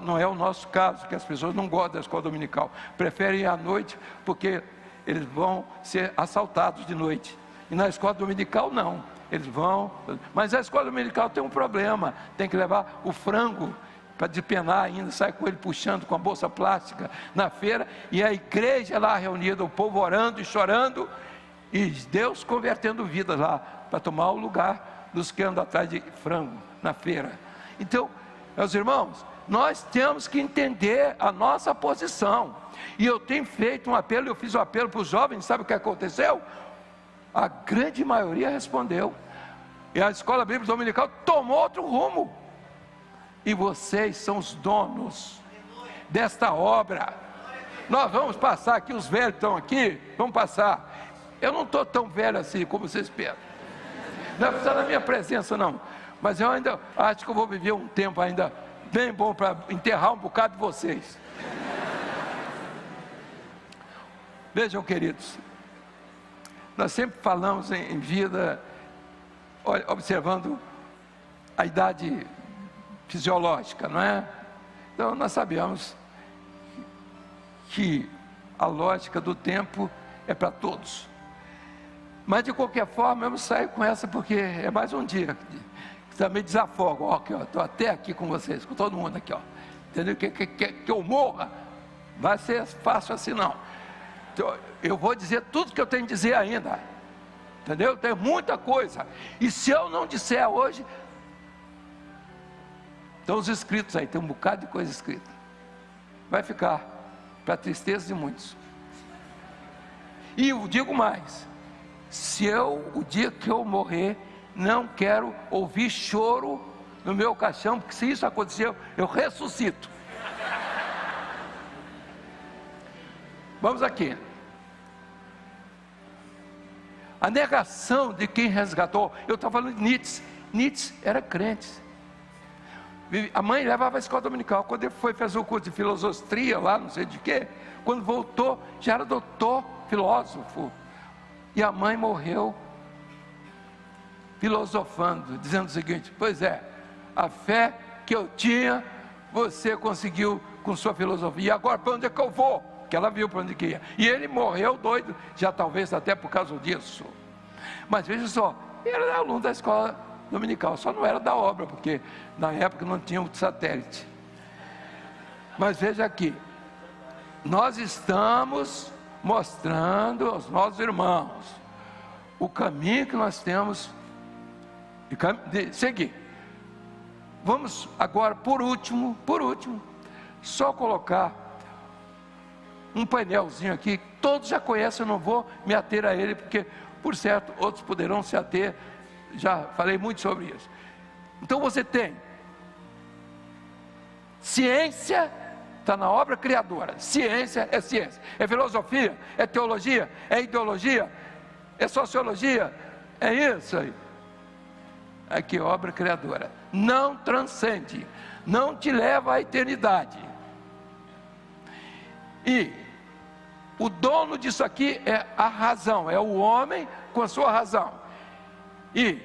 [SPEAKER 5] Não é o nosso caso, que as pessoas não gostam da escola dominical, preferem ir à noite, porque eles vão ser assaltados de noite, e na escola dominical não, eles vão, mas a escola dominical tem um problema, tem que levar o frango, para despenar ainda, sai com ele puxando com a bolsa plástica na feira, e a igreja lá reunida, o povo orando e chorando, e Deus convertendo vidas lá, para tomar o lugar dos que andam atrás de frango na feira. Então, meus irmãos, nós temos que entender a nossa posição, e eu tenho feito um apelo, eu fiz um apelo para os jovens, sabe o que aconteceu? A grande maioria respondeu, e a escola bíblica dominical tomou outro rumo, e vocês são os donos desta obra. Nós vamos passar aqui, os velhos estão aqui, vamos passar. Eu não estou tão velho assim como vocês pensam, não é precisar da minha presença não, mas eu ainda acho que eu vou viver um tempo ainda bem bom para enterrar um bocado de vocês. Vejam, queridos, nós sempre falamos em vida, observando a idade fisiológica, não é? Então nós sabemos que a lógica do tempo é para todos, mas de qualquer forma eu não saio com essa, porque é mais um dia. também desafogo, ó, aqui, ó, estou até aqui com vocês, com todo mundo aqui, ó, entendeu? Que eu morra, vai ser fácil assim não. Então, eu vou dizer tudo que eu tenho que dizer ainda, entendeu? Tem muita coisa, e se eu não disser hoje, estão os escritos aí, tem um bocado de coisa escrita, vai ficar para tristeza de muitos. E eu digo mais, o dia que eu morrer, não quero ouvir choro no meu caixão, porque se isso acontecer, eu ressuscito. Vamos aqui. A negação de quem resgatou. Eu estava falando de Nietzsche. Nietzsche era crente. A mãe levava a escola dominical. Quando ele fez o curso de filosofia lá, não sei de quê, quando voltou, já era doutor filósofo. E a mãe morreu filosofando, dizendo o seguinte: pois é, a fé que eu tinha, você conseguiu com sua filosofia, e agora para onde é que eu vou? Que ela viu para onde que ia, e ele morreu doido, já talvez até por causa disso. Mas veja só, ele era aluno da escola dominical, só não era da obra, porque na época não tinha um satélite. Mas veja aqui, nós estamos mostrando aos nossos irmãos o caminho que nós temos de seguir. Vamos agora, por último, só colocar um painelzinho aqui, todos já conhecem, eu não vou me ater a ele, porque, por certo, outros poderão se ater, já falei muito sobre isso. Então você tem ciência, está na obra criadora. Ciência, é filosofia, é teologia, é ideologia, é sociologia, é isso aí. Aqui, obra criadora, não transcende, não te leva à eternidade. E o dono disso aqui é a razão, é o homem com a sua razão. E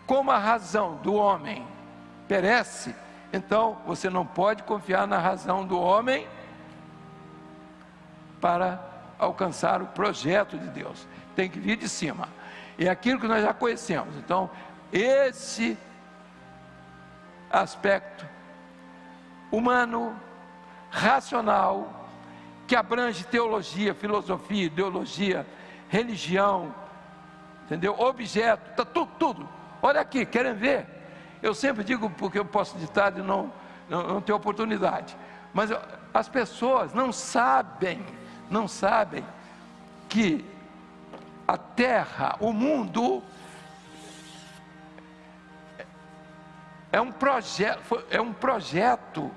[SPEAKER 5] como a razão do homem perece, então você não pode confiar na razão do homem para alcançar o projeto de Deus. Tem que vir de cima. E é aquilo que nós já conhecemos. Então, esse aspecto humano, racional, que abrange teologia, filosofia, ideologia, religião, entendeu? Objeto, está tudo. Olha aqui, querem ver? Eu sempre digo, porque eu posso ditar e não ter oportunidade, mas as pessoas não sabem que a terra, o mundo, é um projeto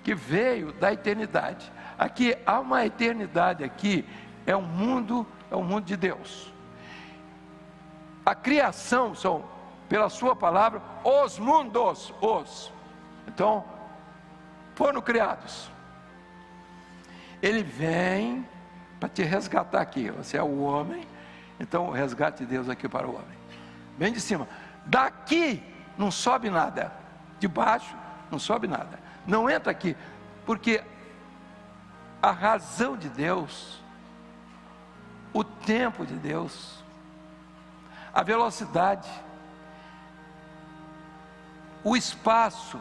[SPEAKER 5] que veio da eternidade. Aqui há uma eternidade, aqui é um mundo de Deus. A criação são, pela sua palavra, os mundos, então foram criados. Ele vem para te resgatar aqui. Você é o homem, então o resgate de Deus aqui para o homem. Bem de cima. Daqui não sobe nada, de baixo não sobe nada, não entra aqui, porque a razão de Deus, o tempo de Deus, a velocidade, o espaço,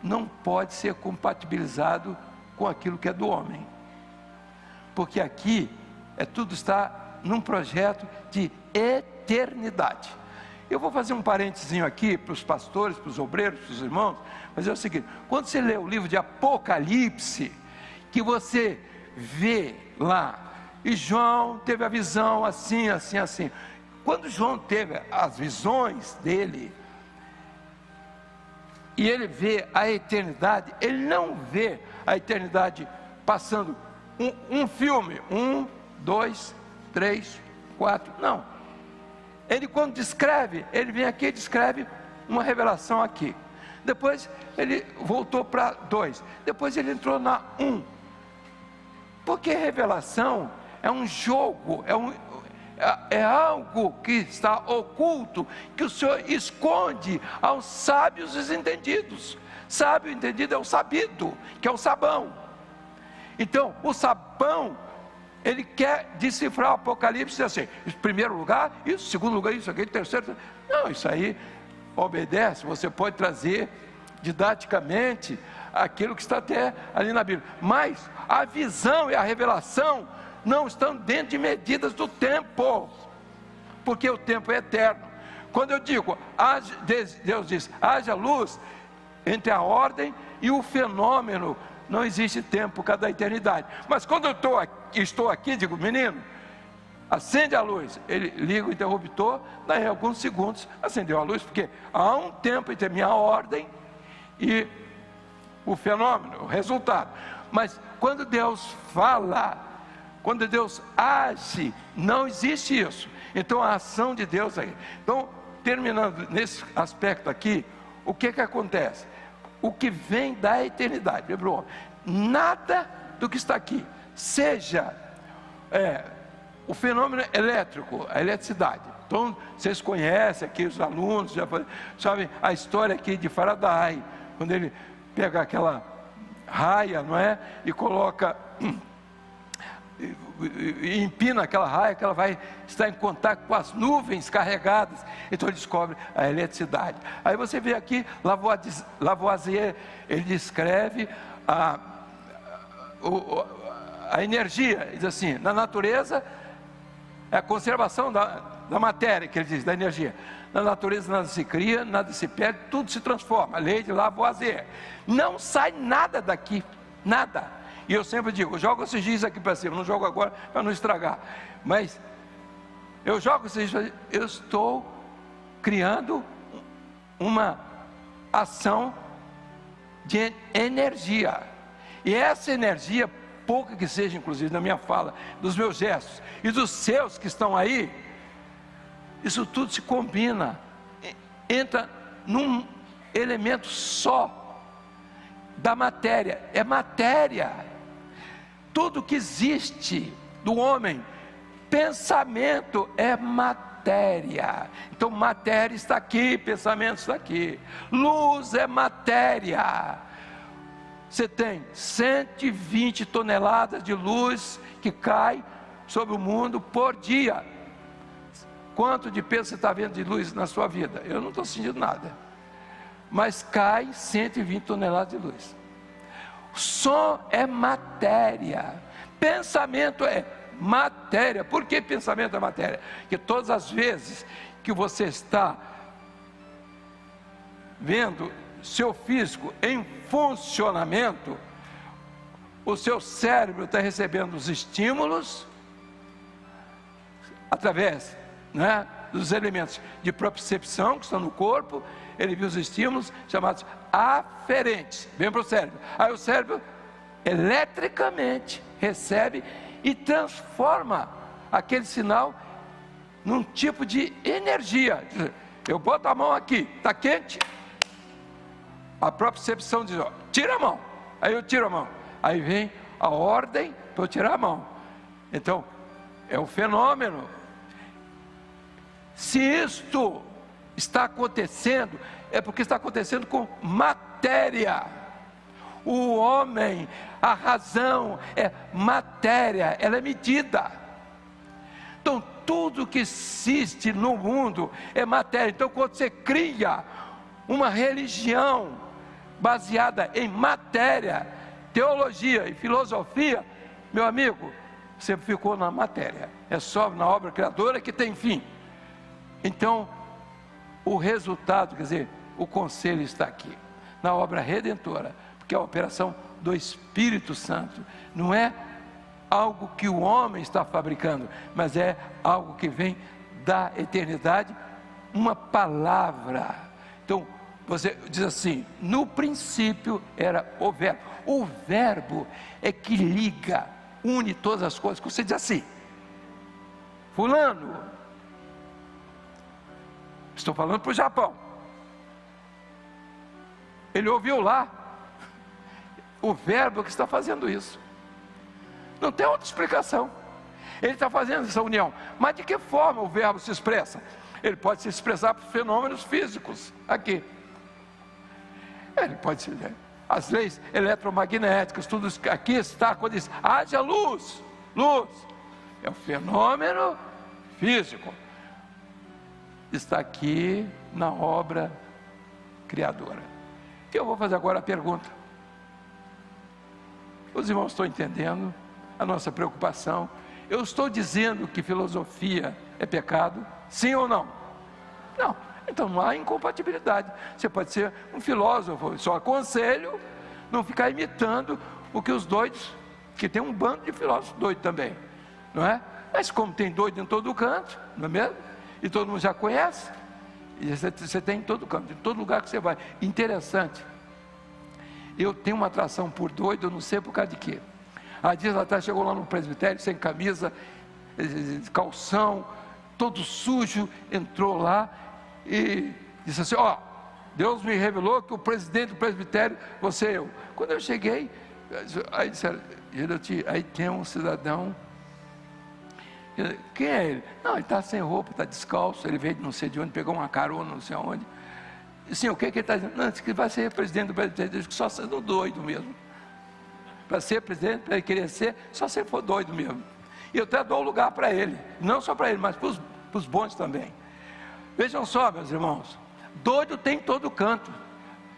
[SPEAKER 5] não pode ser compatibilizado com aquilo que é do homem, porque aqui tudo está num projeto de eternidade. Eu vou fazer um parentezinho aqui para os pastores, para os obreiros, para os irmãos, mas é o seguinte: quando você lê o livro de Apocalipse, que você vê lá, e João teve a visão assim. Quando João teve as visões dele, e ele vê a eternidade, ele não vê a eternidade passando um filme, 1, 2, 3, 4, não. Ele, quando descreve, ele vem aqui e descreve uma revelação aqui. Depois ele voltou para 2. Depois ele entrou na 1. Porque revelação é um jogo, é algo que está oculto, que o Senhor esconde aos sábios e entendidos. Sábio e entendido é o sabido, que é o sabão. Então, o sabão ele quer decifrar o Apocalipse assim, em primeiro lugar, isso, segundo lugar, isso aqui, terceiro. Não, isso aí obedece, você pode trazer didaticamente aquilo que está até ali na Bíblia, mas a visão e a revelação não estão dentro de medidas do tempo, porque o tempo é eterno. Quando eu digo, Deus diz, haja luz, entre a ordem e o fenômeno, não existe tempo por causa da eternidade. Mas quando eu estou aqui, digo, menino, acende a luz. Ele liga o interruptor, daí alguns segundos acendeu a luz, porque há um tempo entre a minha ordem e o fenômeno, o resultado. Mas quando Deus fala, quando Deus age, não existe isso. Então a ação de Deus aí. Então, terminando nesse aspecto aqui, o que acontece? O que vem da eternidade, nada do que está aqui, seja o fenômeno elétrico, a eletricidade. Então, vocês conhecem aqui, os alunos já sabem a história aqui de Faraday, quando ele pega aquela raia, não é? E coloca, e empina aquela raia, que ela vai estar em contato com as nuvens carregadas, então ele descobre a eletricidade. Aí você vê aqui, Lavoisier, ele descreve a energia, diz assim, na natureza, é a conservação da matéria, que ele diz, da energia. Na natureza nada se cria, nada se perde, tudo se transforma, a lei de Lavoisier. Não sai nada daqui, nada. E eu sempre digo, jogo esses dias aqui para cima, não jogo agora para não estragar, mas eu jogo esses dias, eu estou criando uma ação de energia, e essa energia, pouca que seja, inclusive na minha fala, dos meus gestos e dos seus que estão aí, isso tudo se combina, entra num elemento só da matéria, é matéria. Tudo que existe do homem, pensamento é matéria. Então matéria está aqui, pensamento está aqui. Luz é matéria. Você tem 120 toneladas de luz que cai sobre o mundo por dia. Quanto de peso você está vendo de luz na sua vida? Eu não estou sentindo nada. Mas cai 120 toneladas de luz. Som é matéria, pensamento é matéria. Por que pensamento é matéria? Porque todas as vezes que você está vendo seu físico em funcionamento, o seu cérebro está recebendo os estímulos através, né, dos elementos de propriocepção que estão no corpo. Ele viu os estímulos chamados aferentes, vem para o cérebro. Aí o cérebro eletricamente recebe e transforma aquele sinal num tipo de energia. Eu boto a mão aqui, está quente, a propriocepção diz, ó, tira a mão. Aí eu tiro a mão, aí vem a ordem para eu tirar a mão. Então é o fenômeno. Se isto está acontecendo, é porque está acontecendo com matéria. O homem, a razão é matéria, ela é medida. Então tudo que existe no mundo é matéria. Então quando você cria uma religião baseada em matéria, teologia e filosofia, meu amigo, você ficou na matéria. É só na obra criadora que tem fim. Então, o resultado, quer dizer, o conselho está aqui, na obra redentora, porque é a operação do Espírito Santo, não é algo que o homem está fabricando, mas é algo que vem da eternidade, uma palavra. Então, você diz assim, no princípio era o verbo. O verbo é que liga, une todas as coisas. Você diz assim, fulano, estou falando para o Japão, ele ouviu lá, o verbo que está fazendo isso, não tem outra explicação, ele está fazendo essa união. Mas de que forma o verbo se expressa? Ele pode se expressar por fenômenos físicos, aqui, ele pode ser, as leis eletromagnéticas, tudo isso aqui está, quando diz, haja luz, luz, é o fenômeno físico. Está aqui na obra criadora. Eu vou fazer agora a pergunta. Os irmãos estão entendendo a nossa preocupação? Eu estou dizendo que filosofia é pecado? Sim ou não? Não. Então não há incompatibilidade. Você pode ser um filósofo. Eu só aconselho não ficar imitando o que os doidos, que tem um bando de filósofos doidos também, não é? Mas como tem doido em todo canto, não é mesmo? E todo mundo já conhece, e você tem em todo canto, em todo lugar que você vai. Interessante, eu tenho uma atração por doido, eu não sei por causa de quê. Há dias atrás chegou lá no presbitério, sem camisa, calção, todo sujo, entrou lá e disse assim: ó, Deus me revelou que o presidente do presbitério, você e eu. Quando eu cheguei, aí disseram: aí tem um cidadão. Quem é ele? Não, ele está sem roupa, está descalço, ele veio de não sei de onde, pegou uma carona, não sei aonde. Sim, o que ele está dizendo? Não, disse que vai ser presidente do presbitério, diz que só sendo doido mesmo. Para ser presidente, para ele querer ser, só se for doido mesmo. E eu até dou um lugar para ele, não só para ele, mas para os bons também. Vejam só, meus irmãos, doido tem em todo canto.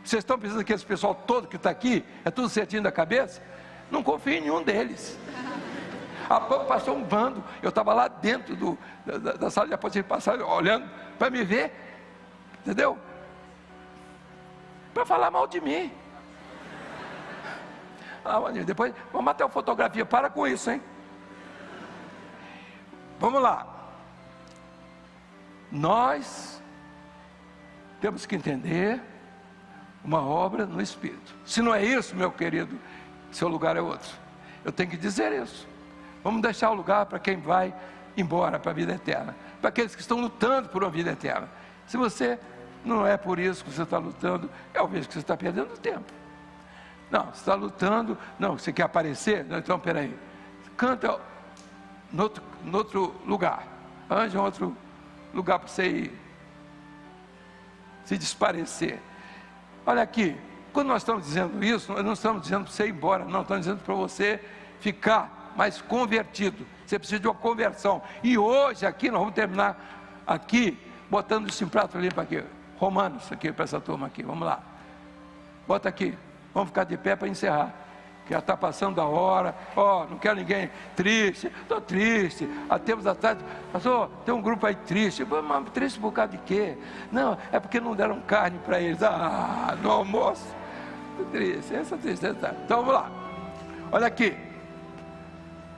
[SPEAKER 5] Vocês estão pensando que esse pessoal todo que está aqui é tudo certinho da cabeça? Não confio em nenhum deles. Há pouco passou um bando, eu estava lá dentro da sala de aposentadoria, passaram olhando para me ver, entendeu? Para falar mal de mim. Depois, vamos até a fotografia, para com isso, hein? Vamos lá. Nós temos que entender uma obra no Espírito. Se não é isso, meu querido, seu lugar é outro. Eu tenho que dizer isso. Vamos deixar o lugar para quem vai embora para a vida eterna, para aqueles que estão lutando por uma vida eterna. Se você não é por isso que você está lutando, eu vejo que você está perdendo tempo. Não, você está lutando, não, você quer aparecer? Não, então peraí, canta no outro lugar, arranja um outro lugar para você ir se desparecer. Olha aqui, quando nós estamos dizendo isso, nós não estamos dizendo para você ir embora, não, estamos dizendo para você ficar mais convertido. Você precisa de uma conversão. E hoje aqui nós vamos terminar aqui botando esse prato limpo aqui, Romanos aqui para essa turma aqui. Vamos lá, bota aqui, vamos ficar de pé para encerrar, que já está passando a hora. Não quero ninguém triste. Estou triste. Há tempos atrás, pastor, tem um grupo aí triste. Mas triste por causa de quê? Não, é porque não deram carne para eles no almoço. Estou triste, essa tristeza. Então vamos lá, olha aqui.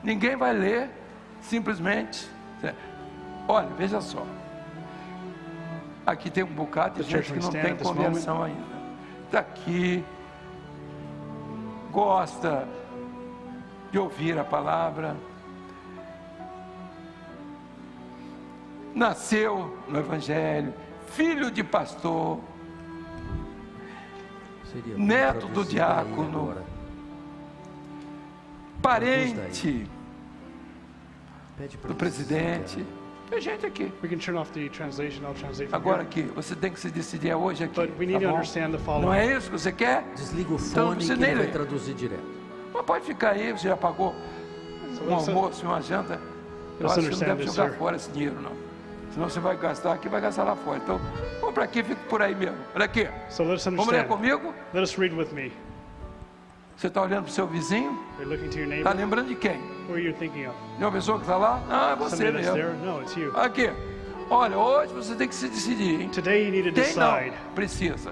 [SPEAKER 5] Ninguém vai ler simplesmente. Olha, veja só. Aqui tem um bocado de gente que não tem conversão ainda. Está aqui, gosta de ouvir a palavra, nasceu no Evangelho, filho de pastor, neto do diácono, parente do presidente. Tem gente aqui.
[SPEAKER 1] We can turn off the translation. I'll translate from
[SPEAKER 5] Agora
[SPEAKER 1] here.
[SPEAKER 5] aqui, você tem que se decidir hoje aqui.
[SPEAKER 1] But we need to understand the following.
[SPEAKER 5] Não é isso que você quer?
[SPEAKER 2] Desliga o
[SPEAKER 5] Então,
[SPEAKER 2] fone
[SPEAKER 5] você
[SPEAKER 2] que
[SPEAKER 5] nem
[SPEAKER 2] ele vai
[SPEAKER 5] lê.
[SPEAKER 2] traduzir direto.
[SPEAKER 5] Mas pode ficar aí, você já pagou um almoço e uma janta. Eu acho que você não deve jogar fora esse dinheiro, não. Senão você vai gastar aqui, vai gastar lá fora. Então, vamos para aqui, fica por aí mesmo. Olha aqui.
[SPEAKER 1] So let's
[SPEAKER 5] Vamos ler
[SPEAKER 1] understand.
[SPEAKER 5] comigo?
[SPEAKER 1] Let us read with me.
[SPEAKER 5] Você está olhando para o seu vizinho?
[SPEAKER 1] You're looking to your
[SPEAKER 5] Está
[SPEAKER 1] neighbor.
[SPEAKER 5] lembrando de quem?
[SPEAKER 1] Who are you thinking of?
[SPEAKER 5] De uma pessoa que está lá? Não, é você
[SPEAKER 1] Somebody that's
[SPEAKER 5] mesmo.
[SPEAKER 1] there? No, it's you.
[SPEAKER 5] Aqui. Olha, hoje você tem que se decidir, hein?
[SPEAKER 1] Today you need to
[SPEAKER 5] Tem não,
[SPEAKER 1] decide.
[SPEAKER 5] precisa.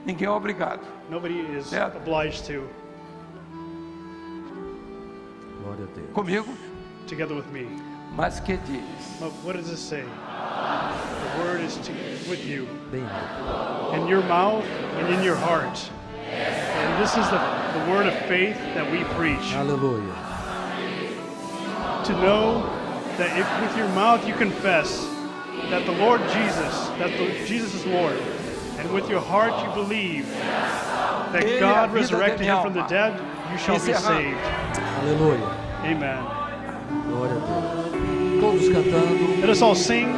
[SPEAKER 5] Ninguém é obrigado.
[SPEAKER 1] Nobody is
[SPEAKER 5] Certo.
[SPEAKER 1] obliged to.
[SPEAKER 2] Glória a Deus.
[SPEAKER 5] Comigo?
[SPEAKER 1] Together with me.
[SPEAKER 5] Mas que diz?
[SPEAKER 1] But what does it say? The word is with you,
[SPEAKER 2] Bem alto.
[SPEAKER 1] in your mouth and in your heart. And this is the word of faith that we preach.
[SPEAKER 2] Aleluia.
[SPEAKER 1] To know that if with your mouth you confess that the Lord Jesus, Jesus is Lord, and with your heart you believe that
[SPEAKER 5] Ele é a
[SPEAKER 1] God
[SPEAKER 5] vida
[SPEAKER 1] resurrected
[SPEAKER 5] da minha
[SPEAKER 1] him from the
[SPEAKER 5] alma.
[SPEAKER 1] dead, you shall be
[SPEAKER 5] Encerrando.
[SPEAKER 1] saved.
[SPEAKER 2] Aleluia.
[SPEAKER 1] Amen.
[SPEAKER 2] Glória a Deus. Todos cantando.
[SPEAKER 1] Let us all sing.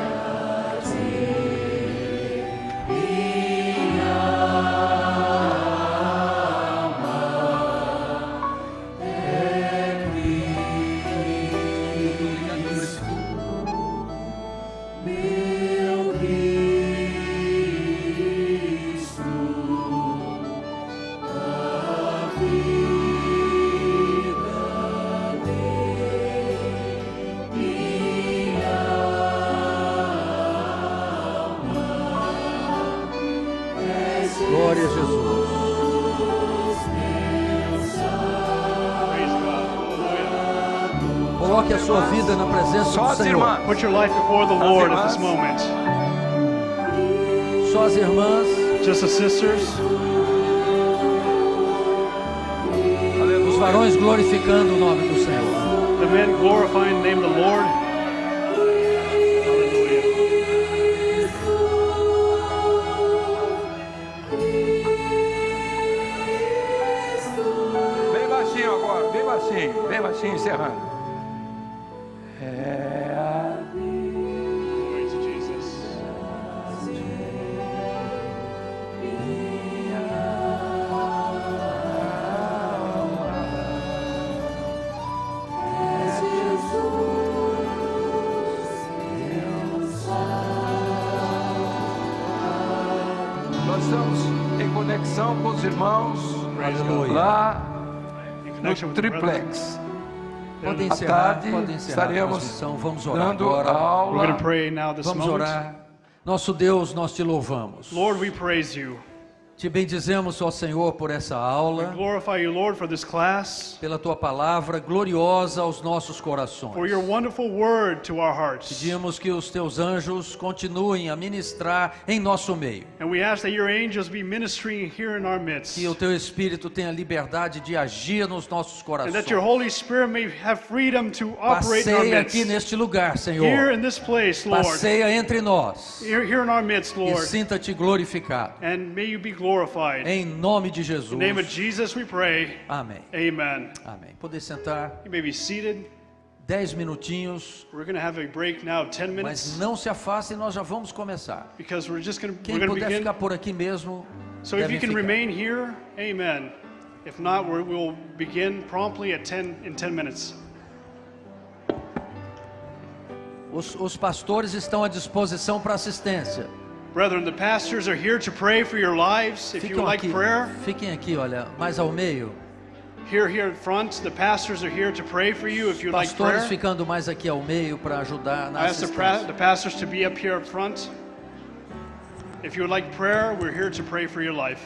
[SPEAKER 2] Glória a Jesus.
[SPEAKER 1] Praise God. Hallelujah.
[SPEAKER 2] Coloque a sua vida na presença
[SPEAKER 5] Só
[SPEAKER 2] do
[SPEAKER 5] as
[SPEAKER 2] Senhor.
[SPEAKER 5] irmãs.
[SPEAKER 1] Put your life before the Lord at this
[SPEAKER 5] irmãs.
[SPEAKER 1] moment.
[SPEAKER 2] Só as irmãs.
[SPEAKER 1] Just the sisters.
[SPEAKER 2] Os varões glorificando o nome do Senhor.
[SPEAKER 1] The men glorifying the name of the Lord. Hallelujah.
[SPEAKER 5] Bem baixinho agora, bem baixinho, encerrando. É a
[SPEAKER 1] Glory to Jesus.
[SPEAKER 5] Nós estamos em conexão com os irmãos
[SPEAKER 2] Aleluia.
[SPEAKER 5] lá
[SPEAKER 1] In
[SPEAKER 5] no
[SPEAKER 1] connection with the brethren.
[SPEAKER 5] triplex.
[SPEAKER 2] Pode
[SPEAKER 5] À
[SPEAKER 2] encerrar,
[SPEAKER 5] tarde
[SPEAKER 2] pode encerrar a
[SPEAKER 5] estaremos
[SPEAKER 2] transmissão. Vamos orar
[SPEAKER 5] dando
[SPEAKER 2] agora.
[SPEAKER 5] a
[SPEAKER 1] We're
[SPEAKER 5] aula.
[SPEAKER 1] going to pray now this
[SPEAKER 2] Vamos
[SPEAKER 1] moment.
[SPEAKER 2] orar. Nosso Deus, nós te louvamos.
[SPEAKER 1] Lord, we praise you.
[SPEAKER 2] Te bendizemos, ó Senhor, por essa
[SPEAKER 1] We
[SPEAKER 2] aula,
[SPEAKER 1] glorify you, Lord, for this class,
[SPEAKER 2] pela tua palavra gloriosa aos nossos corações.
[SPEAKER 1] for your wonderful word to our hearts.
[SPEAKER 2] Pedimos que os teus anjos continuem a ministrar em nosso meio.
[SPEAKER 1] And we ask that your angels be ministering here in our midst.
[SPEAKER 2] Que o teu Espírito tenha liberdade de agir nos nossos
[SPEAKER 1] And
[SPEAKER 2] corações.
[SPEAKER 1] that your Holy Spirit may have freedom to operate in our
[SPEAKER 2] Passeia
[SPEAKER 1] midst.
[SPEAKER 2] aqui neste lugar,
[SPEAKER 1] Here
[SPEAKER 2] Senhor.
[SPEAKER 1] in this place, Lord.
[SPEAKER 2] Passeia entre nós.
[SPEAKER 1] Here in our midst,
[SPEAKER 2] E
[SPEAKER 1] Lord.
[SPEAKER 2] sinta-te glorificado.
[SPEAKER 1] And may you be glorified.
[SPEAKER 2] Em nome de
[SPEAKER 1] In
[SPEAKER 2] Jesus.
[SPEAKER 1] the name of Jesus we pray.
[SPEAKER 2] Amém.
[SPEAKER 1] Amen.
[SPEAKER 2] Amém. Poder sentar.
[SPEAKER 1] You may be seated.
[SPEAKER 2] 10 minutinhos.
[SPEAKER 1] We're going to have a break now, 10
[SPEAKER 2] Mas
[SPEAKER 1] minutes,
[SPEAKER 2] não se afastem, nós já vamos começar.
[SPEAKER 1] because we're
[SPEAKER 2] Quem
[SPEAKER 1] going to
[SPEAKER 2] puder
[SPEAKER 1] begin.
[SPEAKER 2] ficar por aqui mesmo,
[SPEAKER 1] So if
[SPEAKER 2] devem
[SPEAKER 1] you can
[SPEAKER 2] ficar.
[SPEAKER 1] remain here, amen. If not, we'll begin promptly at 10 minutes.
[SPEAKER 2] Os pastores estão à disposição para assistência.
[SPEAKER 1] Brethren, the pastors are here to pray for your lives. If you would like prayer,
[SPEAKER 2] Fiquem aqui, olha, mais ao meio.
[SPEAKER 1] here at front, the pastors are here to pray for you if you'd like
[SPEAKER 2] Pastores
[SPEAKER 1] prayer.
[SPEAKER 2] ficando mais aqui ao meio para ajudar na
[SPEAKER 1] I ask
[SPEAKER 2] assistência.
[SPEAKER 1] the pastors to be up here up front. If you would like prayer, we're here to pray for your life.